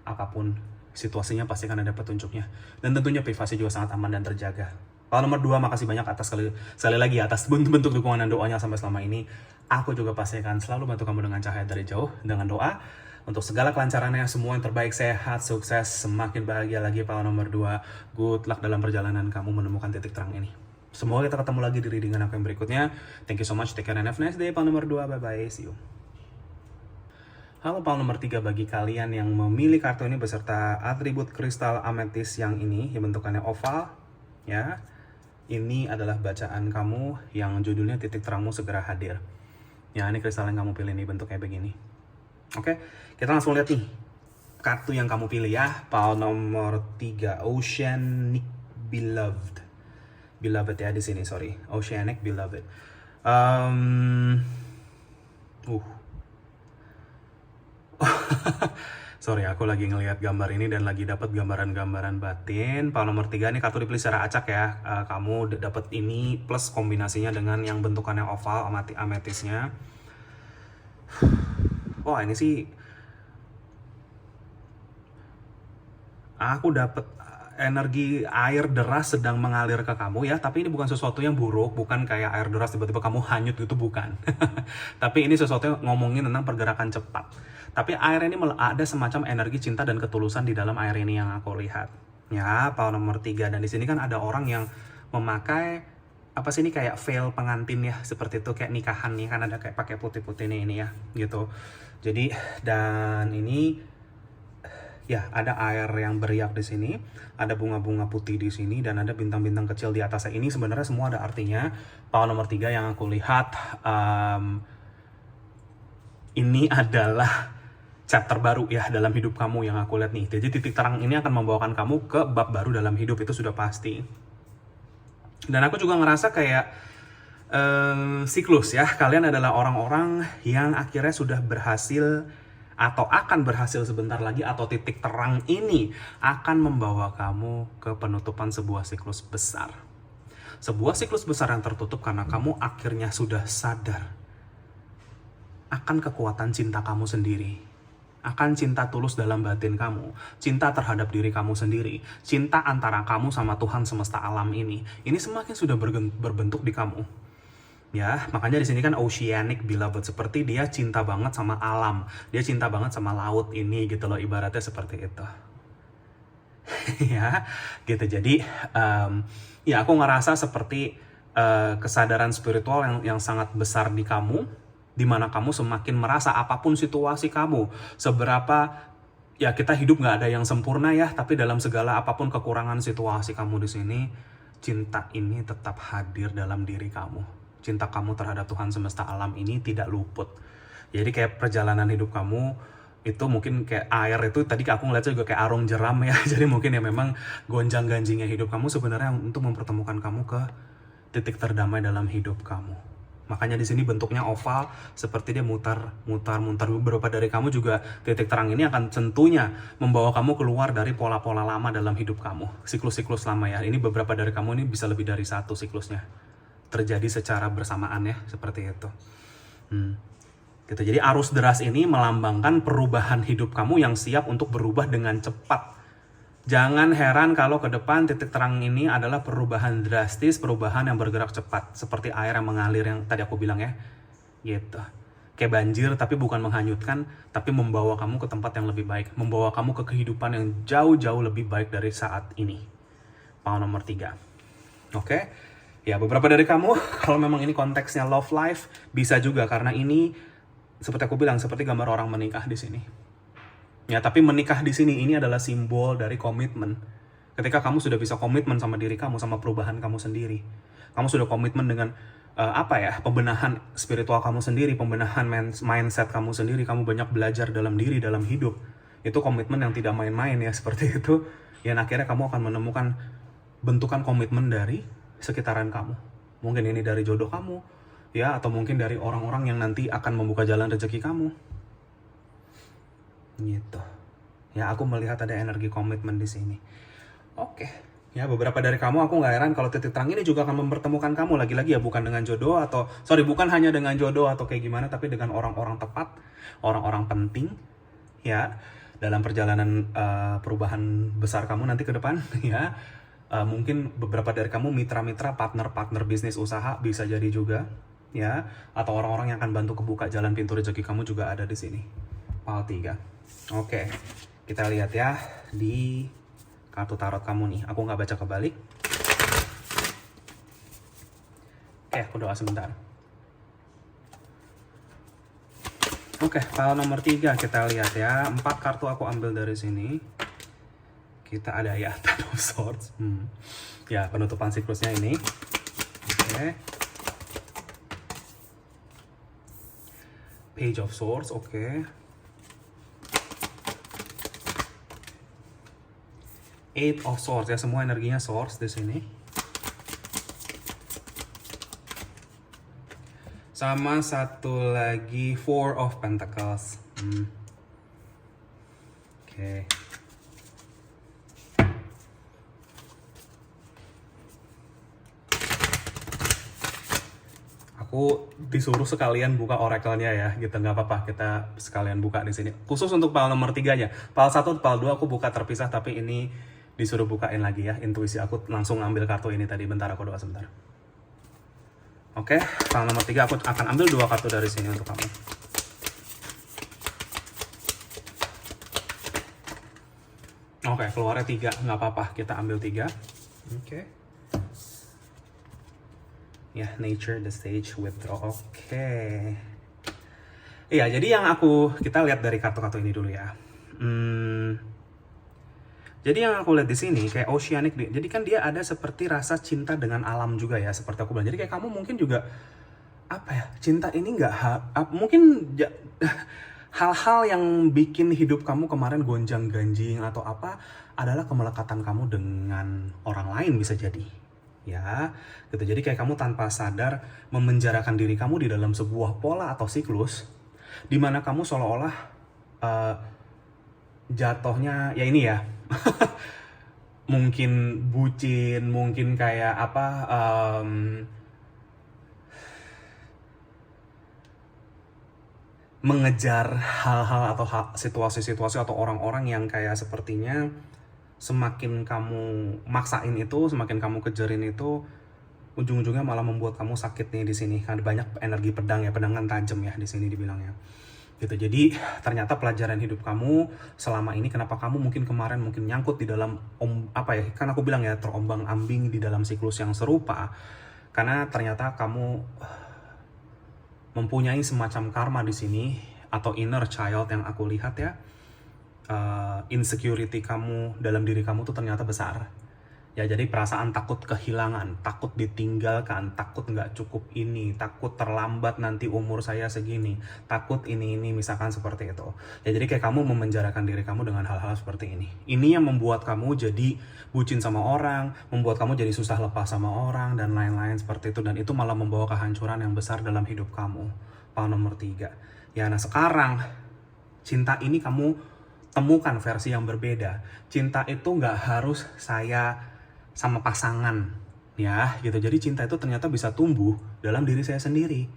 Apapun situasinya pasti akan ada petunjuknya. Dan tentunya privasi juga sangat aman dan terjaga. Kalau nomor 2, makasih banyak atas sekali lagi atas bentuk dukungan dan doanya sampai selama ini. Aku juga pasti akan selalu bantu kamu dengan cahaya dari jauh, dengan doa. Untuk segala kelancarannya, semua yang terbaik, sehat, sukses, semakin bahagia lagi. Pahala nomor 2, good luck dalam perjalanan kamu menemukan titik terang ini. Semoga kita ketemu lagi di readingan aku yang berikutnya. Thank you so much, take care and have a nice day. Pahala nomor 2, bye-bye, see you. Halo, pahala nomor 3 bagi kalian yang memilih kartu ini beserta atribut kristal ametis yang ini, yang bentukannya oval. Ya, ini adalah bacaan kamu yang judulnya titik terangmu segera hadir. Ya, ini kristal yang kamu pilih nih, bentuknya begini. Oke, kita langsung lihat nih kartu yang kamu pilih ya. Pile nomor 3, Oceanic Beloved. Beloved ya di sini, sorry. Oceanic Beloved. Sorry, aku lagi ngelihat gambar ini dan lagi dapat gambaran-gambaran batin. Pile nomor 3 ini kartu dipilih secara acak ya. Kamu dapat ini plus kombinasinya dengan yang bentukannya oval, ametisnya. Wah, ini sih aku dapat energi air deras sedang mengalir ke kamu ya, tapi ini bukan sesuatu yang buruk, bukan kayak air deras tiba-tiba kamu hanyut gitu, bukan. Tapi ini sesuatu yang ngomongin tentang pergerakan cepat. Tapi air ini ada semacam energi cinta dan ketulusan di dalam air ini yang aku lihat. Ya, pile nomor 3, dan di sini kan ada orang yang memakai apa sih ini kayak veil pengantin ya, seperti itu kayak nikahan nih kan, ada kayak pakai putih-putih ini ya gitu. Jadi dan ini ya ada air yang beriak di sini, ada bunga-bunga putih di sini, dan ada bintang-bintang kecil di atasnya. Ini sebenarnya semua ada artinya. Pile nomor 3 yang aku lihat ini adalah chapter baru ya dalam hidup kamu yang aku lihat nih. Jadi titik terang ini akan membawakan kamu ke bab baru dalam hidup, itu sudah pasti. Dan aku juga ngerasa kayak siklus ya, kalian adalah orang-orang yang akhirnya sudah berhasil atau akan berhasil sebentar lagi, atau titik terang ini akan membawa kamu ke penutupan sebuah siklus besar. Sebuah siklus besar yang tertutup karena kamu akhirnya sudah sadar akan kekuatan cinta kamu sendiri, akan cinta tulus dalam batin kamu, cinta terhadap diri kamu sendiri, cinta antara kamu sama Tuhan semesta alam ini semakin sudah berbentuk di kamu. Ya, makanya di sini kan Oceanic Beloved, seperti dia cinta banget sama alam, dia cinta banget sama laut ini gitu loh, ibaratnya seperti itu. Ya, gitu. Jadi ya aku ngerasa seperti kesadaran spiritual yang sangat besar di kamu, dimana kamu semakin merasa apapun situasi kamu, seberapa ya kita hidup nggak ada yang sempurna ya, tapi dalam segala apapun kekurangan situasi kamu di sini, cinta ini tetap hadir dalam diri kamu. Cinta kamu terhadap Tuhan semesta alam ini tidak luput. Jadi kayak perjalanan hidup kamu itu mungkin kayak air itu, tadi aku ngeliatnya juga kayak arung jeram ya. Jadi mungkin ya memang gonjang-ganjingnya hidup kamu sebenarnya untuk mempertemukan kamu ke titik terdamai dalam hidup kamu. Makanya di sini bentuknya oval, seperti dia mutar. Beberapa dari kamu juga titik terang ini akan tentunya membawa kamu keluar dari pola-pola lama dalam hidup kamu. Siklus-siklus lama ya. Ini beberapa dari kamu ini bisa lebih dari satu siklusnya. Terjadi secara bersamaan ya, seperti itu. Gitu. Jadi arus deras ini melambangkan perubahan hidup kamu yang siap untuk berubah dengan cepat. Jangan heran kalau ke depan titik terang ini adalah perubahan drastis, perubahan yang bergerak cepat. Seperti air yang mengalir yang tadi aku bilang ya. Gitu. Kayak banjir tapi bukan menghanyutkan, tapi membawa kamu ke tempat yang lebih baik. Membawa kamu ke kehidupan yang jauh-jauh lebih baik dari saat ini. Power nomor 3. Oke. Ya, beberapa dari kamu, kalau memang ini konteksnya love life, bisa juga karena ini, seperti aku bilang, seperti gambar orang menikah di sini. Ya, tapi menikah di sini ini adalah simbol dari komitmen. Ketika kamu sudah bisa komitmen sama diri kamu, sama perubahan kamu sendiri. Kamu sudah komitmen dengan pembenahan spiritual kamu sendiri, pembenahan mindset kamu sendiri, kamu banyak belajar dalam diri, dalam hidup. Itu komitmen yang tidak main-main ya, seperti itu. Ya, akhirnya kamu akan menemukan bentukan komitmen dari sekitaran kamu. Mungkin ini dari jodoh kamu, ya, atau mungkin dari orang-orang yang nanti akan membuka jalan rezeki kamu. Gitu. Ya, aku melihat ada energi komitmen di sini. Oke. Ya, beberapa dari kamu aku nggak heran kalau titik terang ini juga akan mempertemukan kamu lagi-lagi ya, bukan dengan jodoh atau bukan hanya dengan jodoh atau kayak gimana, tapi dengan orang-orang tepat, orang-orang penting ya dalam perjalanan perubahan besar kamu nanti ke depan ya. Mungkin beberapa dari kamu mitra-mitra, partner-partner bisnis usaha bisa jadi juga ya, atau orang-orang yang akan bantu kebuka jalan pintu rezeki kamu juga ada di sini. Pal 3. Oke, kita lihat ya di kartu tarot kamu nih. Aku nggak baca kebalik. Oke, aku doa sebentar. Oke, file nomor 3 kita lihat ya. 4 kartu aku ambil dari sini. Kita ada ya, Ten of Swords. Ya, penutupan siklusnya ini. Oke. Page of Swords, oke. Eight of Swords ya, semua energinya Swords di sini. Sama satu lagi Four of Pentacles. Oke. Aku disuruh sekalian buka oracle-nya ya, gitu, nggak apa-apa, kita sekalian buka di sini. Khusus untuk pal nomor 3-nya. Pal 1, pal 2 aku buka terpisah, tapi ini disuruh bukain lagi ya, intuisi aku langsung ngambil kartu ini tadi. Bentar, aku doa sebentar. Oke, pal nomor 3 aku akan ambil 2 kartu dari sini untuk kamu. Oke, keluarnya 3, nggak apa-apa, kita ambil 3. Oke. Ya, nature, the stage, withdraw. Oke. Iya, jadi yang kita lihat dari kartu-kartu ini dulu ya. Jadi yang aku lihat di sini kayak oceanic, jadi kan dia ada seperti rasa cinta dengan alam juga ya, seperti aku bilang. Jadi kayak kamu mungkin juga cinta ini mungkin hal-hal yang bikin hidup kamu kemarin gonjang-ganjing atau apa adalah kemelekatan kamu dengan orang lain, bisa jadi. Ya, gitu. Jadi kayak kamu tanpa sadar memenjarakan diri kamu di dalam sebuah pola atau siklus di mana kamu seolah-olah jatuhnya ya ini ya. Mungkin bucin, mungkin kayak mengejar hal-hal atau situasi-situasi atau orang-orang yang kayak sepertinya semakin kamu maksain itu, semakin kamu kejarin itu, ujung-ujungnya malah membuat kamu sakit nih di sini. Kan banyak energi pedang ya, pedang kan tajam ya di sini dibilangnya. Gitu. Jadi ternyata pelajaran hidup kamu selama ini, kenapa kamu mungkin kemarin mungkin nyangkut di dalam kan aku bilang ya, terombang-ambing di dalam siklus yang serupa, karena ternyata kamu mempunyai semacam karma di sini atau inner child yang aku lihat ya. Insecurity kamu dalam diri kamu tuh ternyata besar Ya, jadi perasaan takut kehilangan, takut ditinggalkan, takut nggak cukup ini, takut terlambat nanti umur saya segini, takut ini misalkan seperti itu. Ya, jadi kayak kamu memenjarakan diri kamu dengan hal-hal seperti ini. Ini yang membuat kamu jadi bucin sama orang, membuat kamu jadi susah lepas sama orang, dan lain-lain seperti itu. Dan itu malah membawa kehancuran yang besar dalam hidup kamu. Poin nomor 3. Ya, nah sekarang, cinta ini kamu temukan versi yang berbeda. Cinta itu nggak harus saya sama pasangan, ya gitu. Jadi cinta itu ternyata bisa tumbuh dalam diri saya sendiri.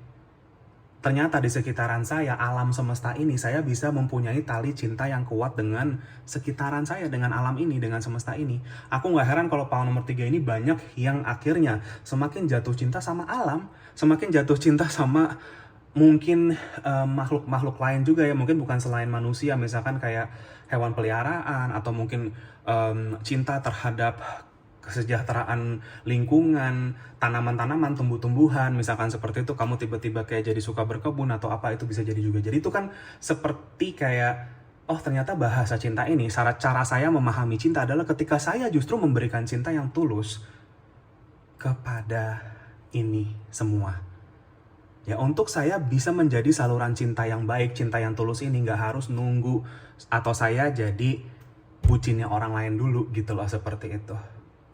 Ternyata di sekitaran saya, alam semesta ini, saya bisa mempunyai tali cinta yang kuat dengan sekitaran saya, dengan alam ini, dengan semesta ini. Aku nggak heran kalau poin nomor 3 ini banyak yang akhirnya semakin jatuh cinta sama alam, semakin jatuh cinta sama mungkin makhluk-makhluk lain juga ya, mungkin bukan selain manusia, misalkan kayak hewan peliharaan, atau mungkin cinta terhadap kesejahteraan lingkungan, tanaman-tanaman, tumbuh-tumbuhan, misalkan seperti itu. Kamu tiba-tiba kayak jadi suka berkebun atau apa, itu bisa jadi juga. Jadi itu kan seperti kayak, oh ternyata bahasa cinta ini, cara saya memahami cinta adalah ketika saya justru memberikan cinta yang tulus kepada ini semua. Ya, untuk saya bisa menjadi saluran cinta yang baik, cinta yang tulus ini nggak harus nunggu atau saya jadi bucinnya orang lain dulu gitu loh, seperti itu.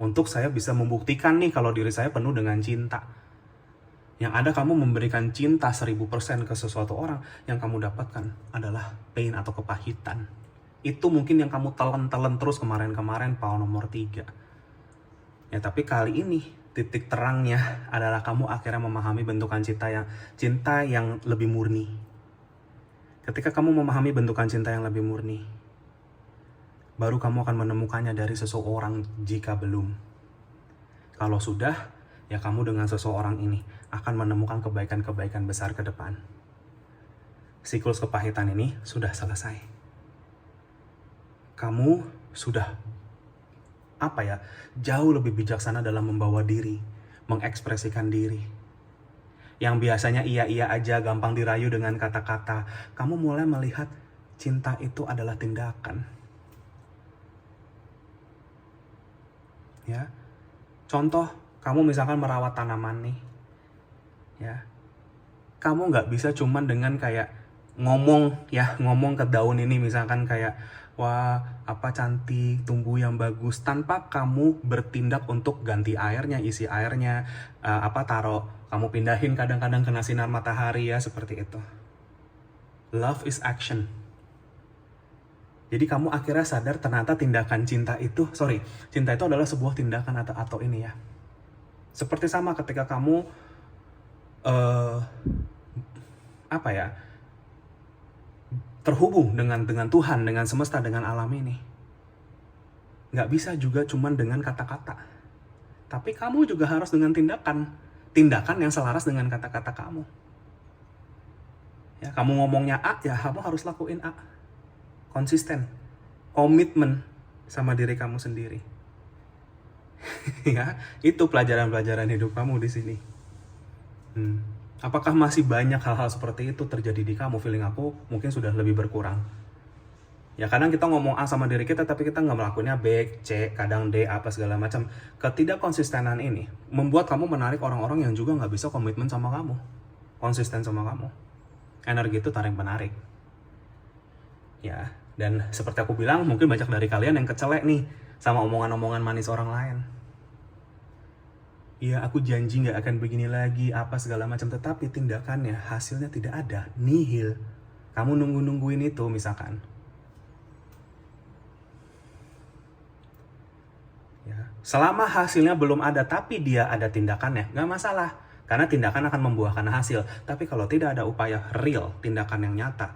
Untuk saya bisa membuktikan nih kalau diri saya penuh dengan cinta. Yang ada kamu memberikan cinta 1000% ke sesuatu orang, yang kamu dapatkan adalah pain atau kepahitan. Itu mungkin yang kamu telan-telan terus kemarin-kemarin, poin nomor 3. Ya, tapi kali ini titik terangnya adalah kamu akhirnya memahami bentukan cinta yang lebih murni. Ketika kamu memahami bentukan cinta yang lebih murni, baru kamu akan menemukannya dari seseorang jika belum. Kalau sudah, ya kamu dengan seseorang ini akan menemukan kebaikan-kebaikan besar ke depan. Siklus kepahitan ini sudah selesai. Kamu sudah jauh lebih bijaksana dalam membawa diri, mengekspresikan diri. Yang biasanya iya-iya aja, gampang dirayu dengan kata-kata, kamu mulai melihat cinta itu adalah tindakan. Ya, contoh, kamu misalkan merawat tanaman nih, ya, kamu nggak bisa cuman dengan kayak ngomong ke daun ini, misalkan kayak, wah apa cantik, tumbuh yang bagus, tanpa kamu bertindak untuk ganti airnya, isi airnya, kamu pindahin kadang-kadang kena sinar matahari, ya seperti itu. Love is action. Jadi kamu akhirnya sadar ternyata cinta itu adalah sebuah tindakan atau ini ya. Seperti sama ketika kamu terhubung dengan Tuhan, dengan semesta, dengan alam ini. Nggak bisa juga cuman dengan kata-kata. Tapi kamu juga harus dengan tindakan yang selaras dengan kata-kata kamu. Ya, kamu ngomongnya A, ya kamu harus lakuin A. Konsisten, komitmen sama diri kamu sendiri. Ya, itu pelajaran-pelajaran hidup kamu di sini. Apakah masih banyak hal-hal seperti itu terjadi di kamu? Feeling aku mungkin sudah lebih berkurang. Ya, kadang kita ngomong A sama diri kita, tapi kita nggak melakukannya B, C, kadang D, apa segala macam. Ketidakkonsistenan ini membuat kamu menarik orang-orang yang juga nggak bisa komitmen sama kamu, konsisten sama kamu. Energi itu tarik-menarik. Ya, dan seperti aku bilang, mungkin banyak dari kalian yang kecelek nih sama omongan-omongan manis orang lain. Iya, aku janji gak akan begini lagi, apa segala macam. Tetapi tindakannya, hasilnya tidak ada, nihil. Kamu nungguin itu misalkan. Ya, selama hasilnya belum ada, tapi dia ada tindakannya, gak masalah. Karena tindakan akan membuahkan hasil. Tapi kalau tidak ada upaya real, tindakan yang nyata,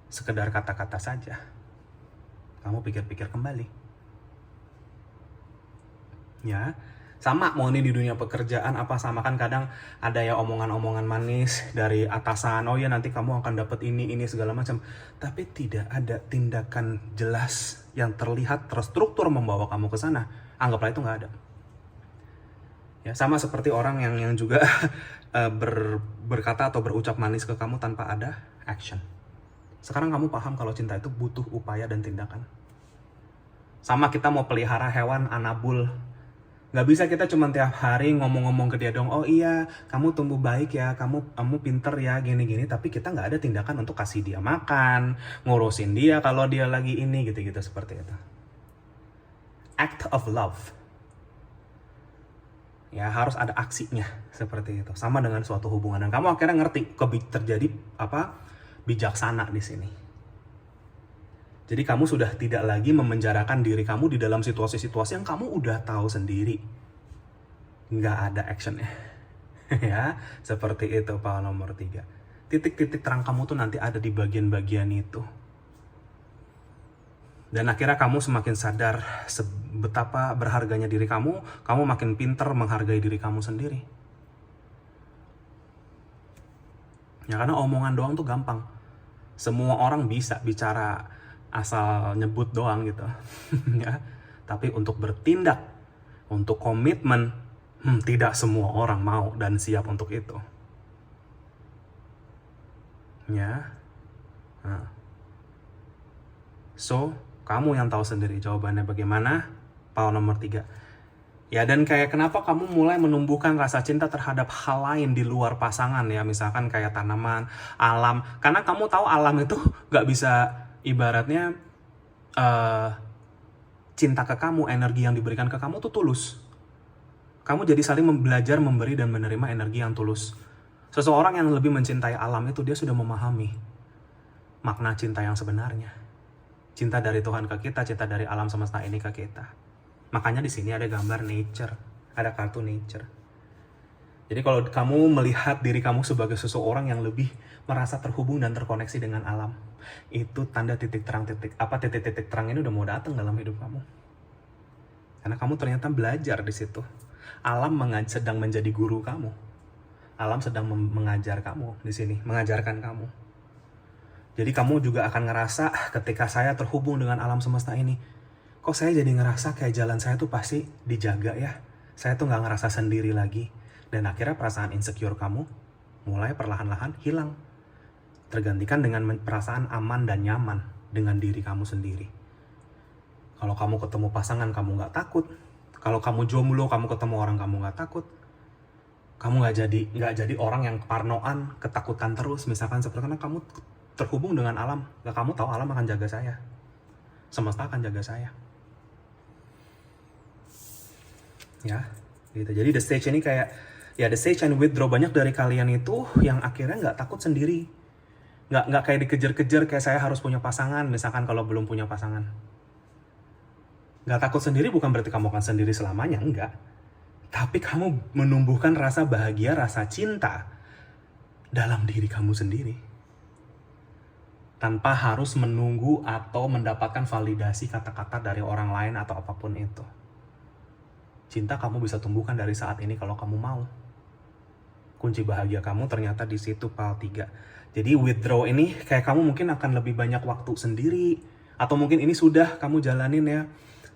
sekedar kata-kata saja, kamu pikir-pikir kembali. Ya, sama mau ini di dunia pekerjaan sama kan kadang ada ya omongan-omongan manis dari atasan, oh ya nanti kamu akan dapat ini segala macam, tapi tidak ada tindakan jelas yang terlihat terstruktur membawa kamu ke sana. Anggaplah itu nggak ada. Ya, sama seperti orang yang juga berkata atau berucap manis ke kamu tanpa ada action. Sekarang kamu paham kalau cinta itu butuh upaya dan tindakan. Sama kita mau pelihara hewan anabul, Nggak bisa kita cuma tiap hari ngomong-ngomong ke dia dong, oh iya, kamu tumbuh baik ya, kamu pinter ya, gini-gini, tapi kita nggak ada tindakan untuk kasih dia makan, ngurusin dia kalau dia lagi ini, gitu-gitu, seperti itu. Act of love. Ya, harus ada aksinya, seperti itu. Sama dengan suatu hubungan, dan kamu akhirnya ngerti, terjadi bijaksana di sini. Jadi kamu sudah tidak lagi memenjarakan diri kamu di dalam situasi-situasi yang kamu udah tahu sendiri. Nggak ada actionnya. Ya, seperti itu power nomor 3. Titik-titik terang kamu tuh nanti ada di bagian-bagian itu. Dan akhirnya kamu semakin sadar betapa berharganya diri kamu makin pinter menghargai diri kamu sendiri. Ya, karena omongan doang tuh gampang. Semua orang bisa bicara asal nyebut doang gitu. Ya. Tapi untuk bertindak, untuk komitmen, tidak semua orang mau dan siap untuk itu. Ya. Nah. So, kamu yang tahu sendiri jawabannya bagaimana. Power nomor 3. Ya, dan kayak kenapa kamu mulai menumbuhkan rasa cinta terhadap hal lain di luar pasangan ya. Misalkan kayak tanaman, alam. Karena kamu tahu alam itu gak bisa ibaratnya cinta ke kamu, energi yang diberikan ke kamu tuh tulus. Kamu jadi saling belajar memberi dan menerima energi yang tulus. Seseorang yang lebih mencintai alam itu dia sudah memahami makna cinta yang sebenarnya. Cinta dari Tuhan ke kita, cinta dari alam semesta ini ke kita. Makanya di sini ada gambar nature, ada kartu nature. Jadi kalau kamu melihat diri kamu sebagai seseorang yang lebih merasa terhubung dan terkoneksi dengan alam, itu tanda titik terang titik terang ini udah mau datang dalam hidup kamu. Karena kamu ternyata belajar di situ. Alam sedang menjadi guru kamu. Alam sedang mengajar kamu di sini, mengajarkan kamu. Jadi kamu juga akan ngerasa ketika saya terhubung dengan alam semesta ini, kok saya jadi ngerasa kayak jalan saya tuh pasti dijaga ya. Saya tuh gak ngerasa sendiri lagi. Dan akhirnya perasaan insecure kamu mulai perlahan-lahan hilang. Tergantikan dengan perasaan aman dan nyaman dengan diri kamu sendiri. Kalau kamu ketemu pasangan kamu gak takut. Kalau kamu jomblo kamu ketemu orang kamu gak takut. Kamu gak jadi orang yang parnoan, ketakutan terus. Misalkan seperti karena kamu terhubung dengan alam. Kamu tahu alam akan jaga saya. Semesta akan jaga saya. Ya, gitu. Jadi the stage ini kayak, ya the stage and withdraw. Banyak dari kalian itu yang akhirnya nggak takut sendiri. Nggak kayak dikejar-kejar kayak saya harus punya pasangan. Misalkan kalau belum punya pasangan. Nggak takut sendiri bukan berarti kamu akan sendiri selamanya. Enggak. Tapi kamu menumbuhkan rasa bahagia, rasa cinta dalam diri kamu sendiri. Tanpa harus menunggu atau mendapatkan validasi kata-kata dari orang lain atau apapun itu. Cinta kamu bisa tumbuhkan dari saat ini kalau kamu mau. Kunci bahagia kamu ternyata di situ, PAL 3. Jadi withdraw ini kayak kamu mungkin akan lebih banyak waktu sendiri. Atau mungkin ini sudah kamu jalanin ya.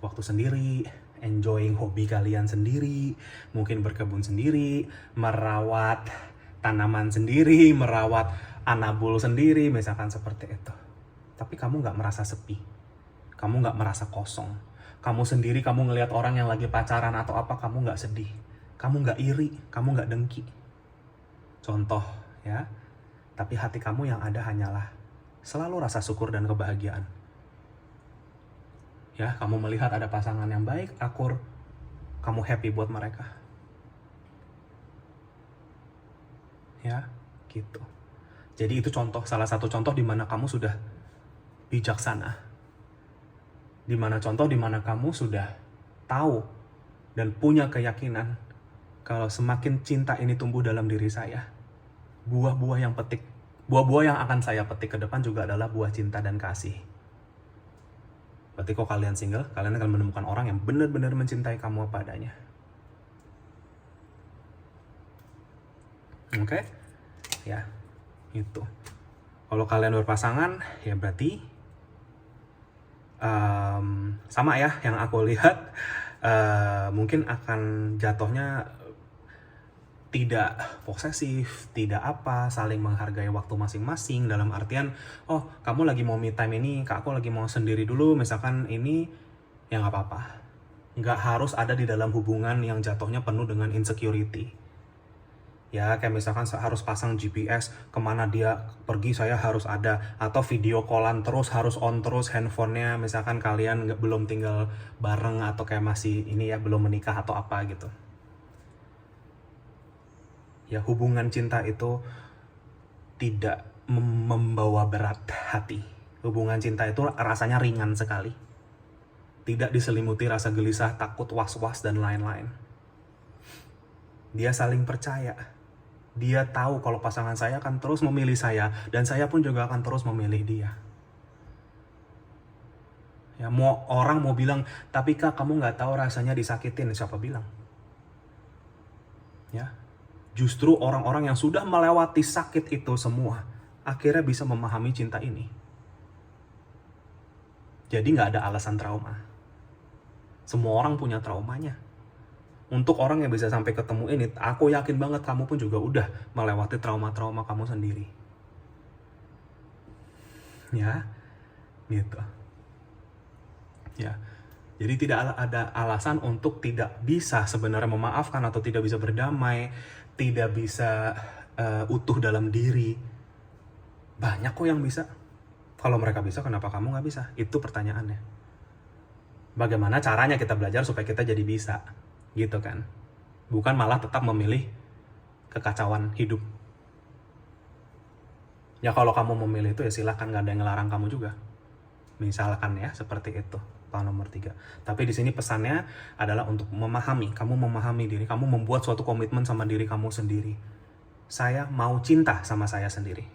Waktu sendiri, enjoying hobi kalian sendiri. Mungkin berkebun sendiri, merawat tanaman sendiri, merawat anabul sendiri, misalkan seperti itu. Tapi kamu gak merasa sepi. Kamu gak merasa kosong. Kamu sendiri, kamu ngelihat orang yang lagi pacaran atau apa, kamu gak sedih. Kamu gak iri, kamu gak dengki. Contoh ya. Tapi hati kamu yang ada hanyalah selalu rasa syukur dan kebahagiaan. Ya, kamu melihat ada pasangan yang baik, akur, kamu happy buat mereka. Ya, gitu. Jadi itu salah satu contoh di mana kamu sudah bijaksana. Di mana kamu sudah tahu dan punya keyakinan kalau semakin cinta ini tumbuh dalam diri saya, buah-buah yang akan saya petik ke depan juga adalah buah cinta dan kasih. Berarti kalau kalian single, kalian akan menemukan orang yang benar-benar mencintai kamu apa adanya. Oke? Ya, itu. Kalau kalian berpasangan, ya berarti sama ya yang aku lihat, mungkin akan jatuhnya tidak posesif, tidak saling menghargai waktu masing-masing, dalam artian, oh kamu lagi mau me time ini, aku lagi mau sendiri dulu, misalkan ini, ya nggak apa-apa. Nggak harus ada di dalam hubungan yang jatuhnya penuh dengan insecurity. Ya, kayak misalkan harus pasang GPS, kemana dia pergi saya harus ada. Atau video callan terus, harus on terus handphonenya, misalkan kalian belum tinggal bareng atau kayak masih ini ya, belum menikah atau apa gitu. Ya, hubungan cinta itu tidak membawa berat hati. Hubungan cinta itu rasanya ringan sekali. Tidak diselimuti rasa gelisah, takut, was-was, dan lain-lain. Dia saling percaya. Dia tahu kalau pasangan saya akan terus memilih saya, dan saya pun juga akan terus memilih dia. Ya, orang mau bilang, tapi Kak, kamu nggak tahu rasanya disakitin. Siapa bilang? Ya, justru orang-orang yang sudah melewati sakit itu semua, akhirnya bisa memahami cinta ini. Jadi nggak ada alasan trauma. Semua orang punya traumanya. Untuk orang yang bisa sampai ketemu ini, aku yakin banget kamu pun juga udah melewati trauma-trauma kamu sendiri. Ya, gitu. Ya, jadi tidak ada alasan untuk tidak bisa sebenarnya memaafkan atau tidak bisa berdamai, tidak bisa utuh dalam diri. Banyak kok yang bisa. Kalau mereka bisa, kenapa kamu nggak bisa? Itu pertanyaannya. Bagaimana caranya kita belajar supaya kita jadi bisa, gitu kan? Bukan malah tetap memilih kekacauan hidup. Ya kalau kamu memilih itu ya silahkan, nggak ada yang ngelarang kamu juga. Misalkan ya seperti itu, poin nomor 3. Tapi di sini pesannya adalah untuk memahami. Kamu memahami diri, kamu membuat suatu komitmen sama diri kamu sendiri. Saya mau cinta sama saya sendiri.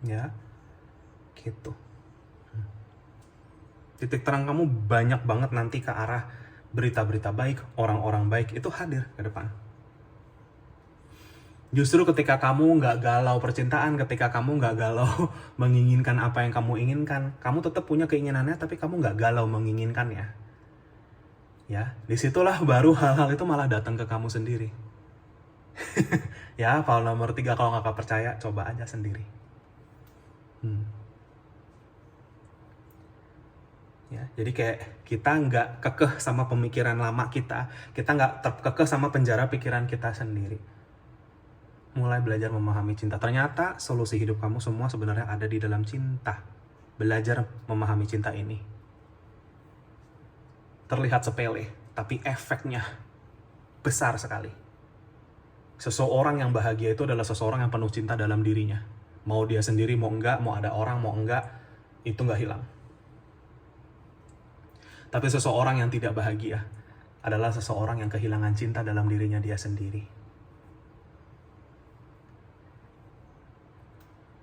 Ya, gitu. Titik terang kamu banyak banget nanti ke arah berita-berita baik, orang-orang baik itu hadir ke depan. Justru ketika kamu nggak galau percintaan, ketika kamu nggak galau menginginkan apa yang kamu inginkan, kamu tetap punya keinginannya, tapi kamu nggak galau menginginkannya. Ya, disitulah baru hal-hal itu malah datang ke kamu sendiri. Ya, poin nomor 3, kalau nggak percaya, coba aja sendiri. Ya, jadi kayak kita nggak kekeh sama pemikiran lama kita nggak terkekeh sama penjara pikiran kita sendiri. Mulai belajar memahami cinta. Ternyata solusi hidup kamu semua sebenarnya ada di dalam cinta. Belajar memahami cinta ini. Terlihat sepele, tapi efeknya besar sekali. Seseorang yang bahagia itu adalah seseorang yang penuh cinta dalam dirinya. Mau dia sendiri, mau enggak, mau ada orang, mau enggak, itu enggak hilang. Tapi seseorang yang tidak bahagia adalah seseorang yang kehilangan cinta dalam dirinya dia sendiri.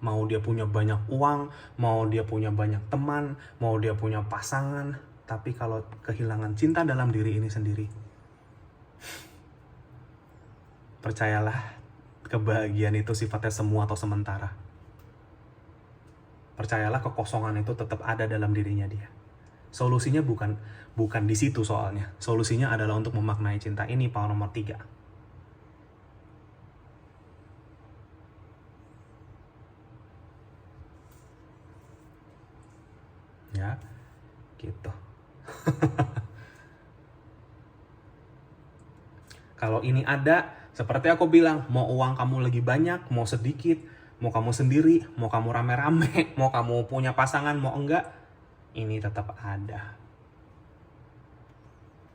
Mau dia punya banyak uang, mau dia punya banyak teman, mau dia punya pasangan, tapi kalau kehilangan cinta dalam diri ini sendiri, percayalah, kebahagiaan itu sifatnya semu atau sementara. Percayalah, kekosongan itu tetap ada dalam dirinya dia. Solusinya bukan di situ soalnya. Solusinya adalah untuk memaknai cinta ini, poin nomor 3. Ya, gitu. Kalau ini ada, seperti aku bilang, mau uang kamu lagi banyak, mau sedikit, mau kamu sendiri, mau kamu rame-rame, mau kamu punya pasangan, mau enggak, ini tetap ada.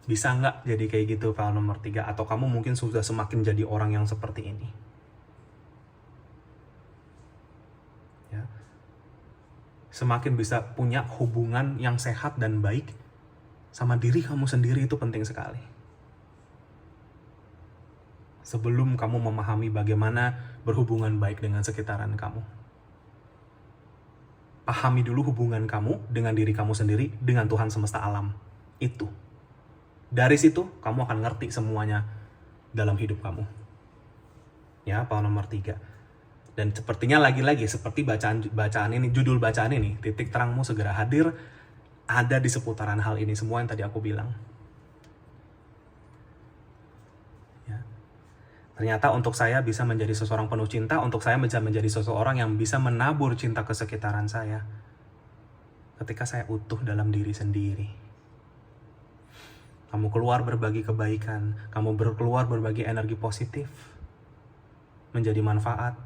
Bisa nggak jadi kayak gitu, file nomor 3? Atau kamu mungkin sudah semakin jadi orang yang seperti ini. Ya. Semakin bisa punya hubungan yang sehat dan baik sama diri kamu sendiri, itu penting sekali. Sebelum kamu memahami bagaimana berhubungan baik dengan sekitaran kamu. Pahami dulu hubungan kamu dengan diri kamu sendiri, dengan Tuhan semesta alam. Itu. Dari situ, kamu akan ngerti semuanya dalam hidup kamu. Ya, poin nomor 3. Dan sepertinya lagi-lagi, seperti bacaan ini, judul bacaan ini, titik terangmu segera hadir, ada di seputaran hal ini semua yang tadi aku bilang. Ternyata untuk saya bisa menjadi seseorang penuh cinta, untuk saya bisa menjadi seseorang yang bisa menabur cinta ke sekitaran saya. ketika saya utuh dalam diri sendiri. Kamu keluar berbagi kebaikan, kamu keluar berbagi energi positif, menjadi manfaat.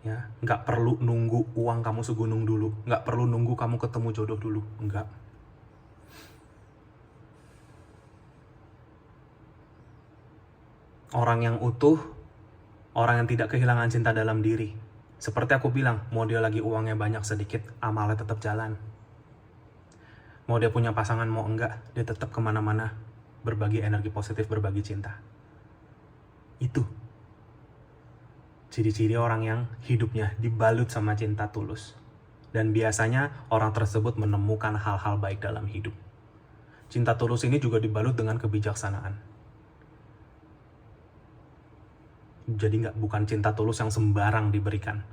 Ya, nggak perlu nunggu uang kamu segunung dulu, nggak perlu nunggu kamu ketemu jodoh dulu, nggak. Orang yang utuh, orang yang tidak kehilangan cinta dalam diri. Seperti aku bilang, mau dia lagi uangnya banyak sedikit, amalnya tetap jalan. Mau dia punya pasangan, mau enggak, dia tetap kemana-mana berbagi energi positif, berbagi cinta. Itu ciri-ciri orang yang hidupnya dibalut sama cinta tulus. Dan biasanya orang tersebut menemukan hal-hal baik dalam hidup. Cinta tulus ini juga dibalut dengan kebijaksanaan. Jadi bukan cinta tulus yang sembarang diberikan.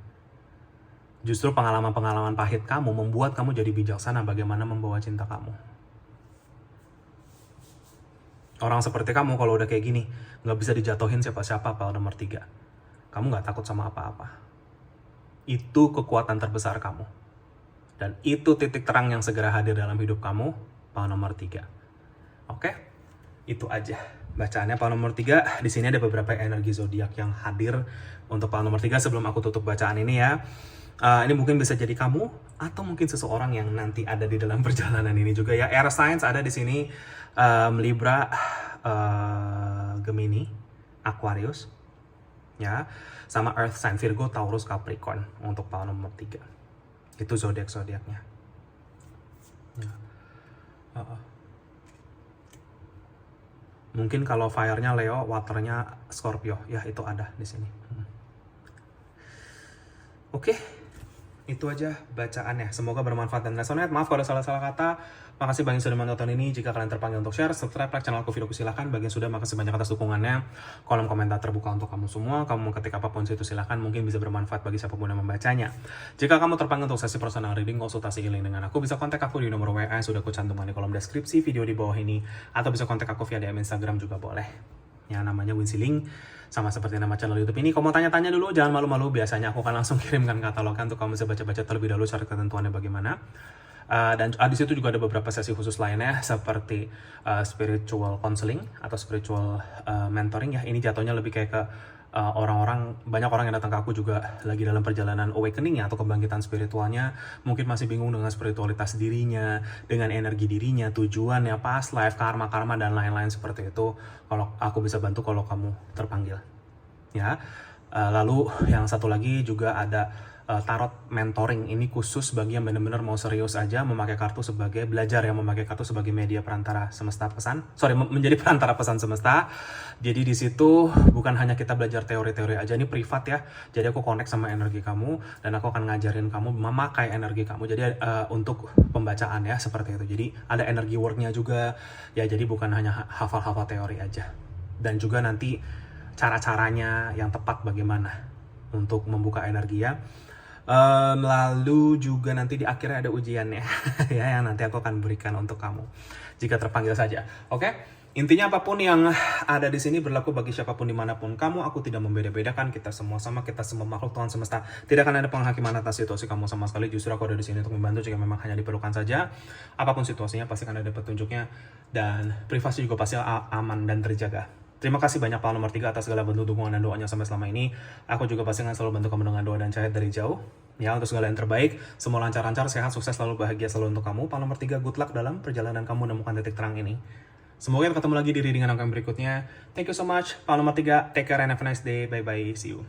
Justru pengalaman-pengalaman pahit kamu membuat kamu jadi bijaksana bagaimana membawa cinta kamu. Orang seperti kamu kalau udah kayak gini, gak bisa dijatuhin siapa-siapa pada nomor 3. Kamu gak takut sama apa-apa. Itu kekuatan terbesar kamu. Dan itu titik terang yang segera hadir dalam hidup kamu, pada nomor 3. Oke? Itu aja bacaannya pada nomor 3. Di sini ada beberapa energi zodiak yang hadir untuk pada nomor 3 sebelum aku tutup bacaan ini ya. Ini mungkin bisa jadi kamu atau mungkin seseorang yang nanti ada di dalam perjalanan ini juga ya. Air signs ada di sini, Libra, Gemini, Aquarius, ya, sama Earth sign Virgo, Taurus, Capricorn untuk pada nomor 3. Itu zodiak-zodiaknya. Ya. Mungkin kalau fire-nya Leo, water-nya Scorpio, ya itu ada di sini. Oke, itu aja bacaannya. Semoga bermanfaat dan resonate. Maaf kalau ada salah-salah kata. Makasih banyak sudah menonton ini. Jika kalian terpanggil untuk share, subscribe, like channel aku, videoku silahkan. Bagi yang sudah, makasih banyak atas dukungannya. Kolom komentar terbuka untuk kamu semua. Kamu mau ketik apapun situ silahkan. Mungkin bisa bermanfaat bagi siapapun yang membacanya. Jika kamu terpanggil untuk sesi personal reading, konsultasi healing dengan aku, bisa kontak aku di nomor WA yang sudah aku cantumkan di kolom deskripsi video di bawah ini. Atau bisa kontak aku via DM Instagram juga boleh. Yang namanya Winsiling, sama seperti nama channel YouTube ini. Kalau mau tanya-tanya dulu, jangan malu-malu. Biasanya aku akan langsung kirimkan katalognya untuk kamu bisa baca-baca terlebih dahulu syarat ketentuannya bagaimana. Dan di situ juga ada beberapa sesi khusus lainnya seperti spiritual counseling atau spiritual mentoring ya. Ini jatuhnya lebih kayak ke banyak orang yang datang ke aku juga lagi dalam perjalanan awakening atau kebangkitan spiritualnya, mungkin masih bingung dengan spiritualitas dirinya, dengan energi dirinya, tujuannya, past life, karma dan lain-lain seperti itu. Kalau aku bisa bantu kalau kamu terpanggil, ya. Lalu yang satu lagi juga ada tarot mentoring. Ini khusus bagi yang benar-benar mau serius aja memakai kartu sebagai memakai kartu sebagai media perantara semesta pesan. Menjadi perantara pesan semesta. Jadi di situ bukan hanya kita belajar teori-teori aja, ini privat ya. Jadi aku connect sama energi kamu dan aku akan ngajarin kamu memakai energi kamu. Jadi untuk pembacaan ya seperti itu. Jadi ada energi worknya juga ya. Jadi bukan hanya hafal-hafal teori aja. Dan juga nanti cara-caranya yang tepat bagaimana untuk membuka energi ya. Lalu juga nanti di akhirnya ada ujiannya ya, yang nanti aku akan berikan untuk kamu jika terpanggil saja. Oke? Intinya apapun yang ada di sini berlaku bagi siapapun dimanapun kamu. Aku tidak membeda-bedakan, kita semua sama, kita semua makhluk Tuhan semesta. Tidak akan ada penghakiman atas situasi kamu sama sekali. Justru aku ada di sini untuk membantu jika memang hanya diperlukan saja. Apapun situasinya pasti akan ada petunjuknya dan privasi juga pasti aman dan terjaga. Terima kasih banyak Pak nomor 3 atas segala bentuk dukungan dan doanya sampai selama ini. Aku juga pasti akan selalu bantu kamu dengan doa dan cahaya dari jauh. Ya, untuk segala yang terbaik. Semua lancar-lancar, sehat, sukses, selalu bahagia selalu untuk kamu. Pak nomor 3, good luck dalam perjalanan kamu menemukan titik terang ini. Semoga kita ketemu lagi di readingan aku yang berikutnya. Thank you so much. Pak nomor 3, take care and have a nice day. Bye-bye. See you.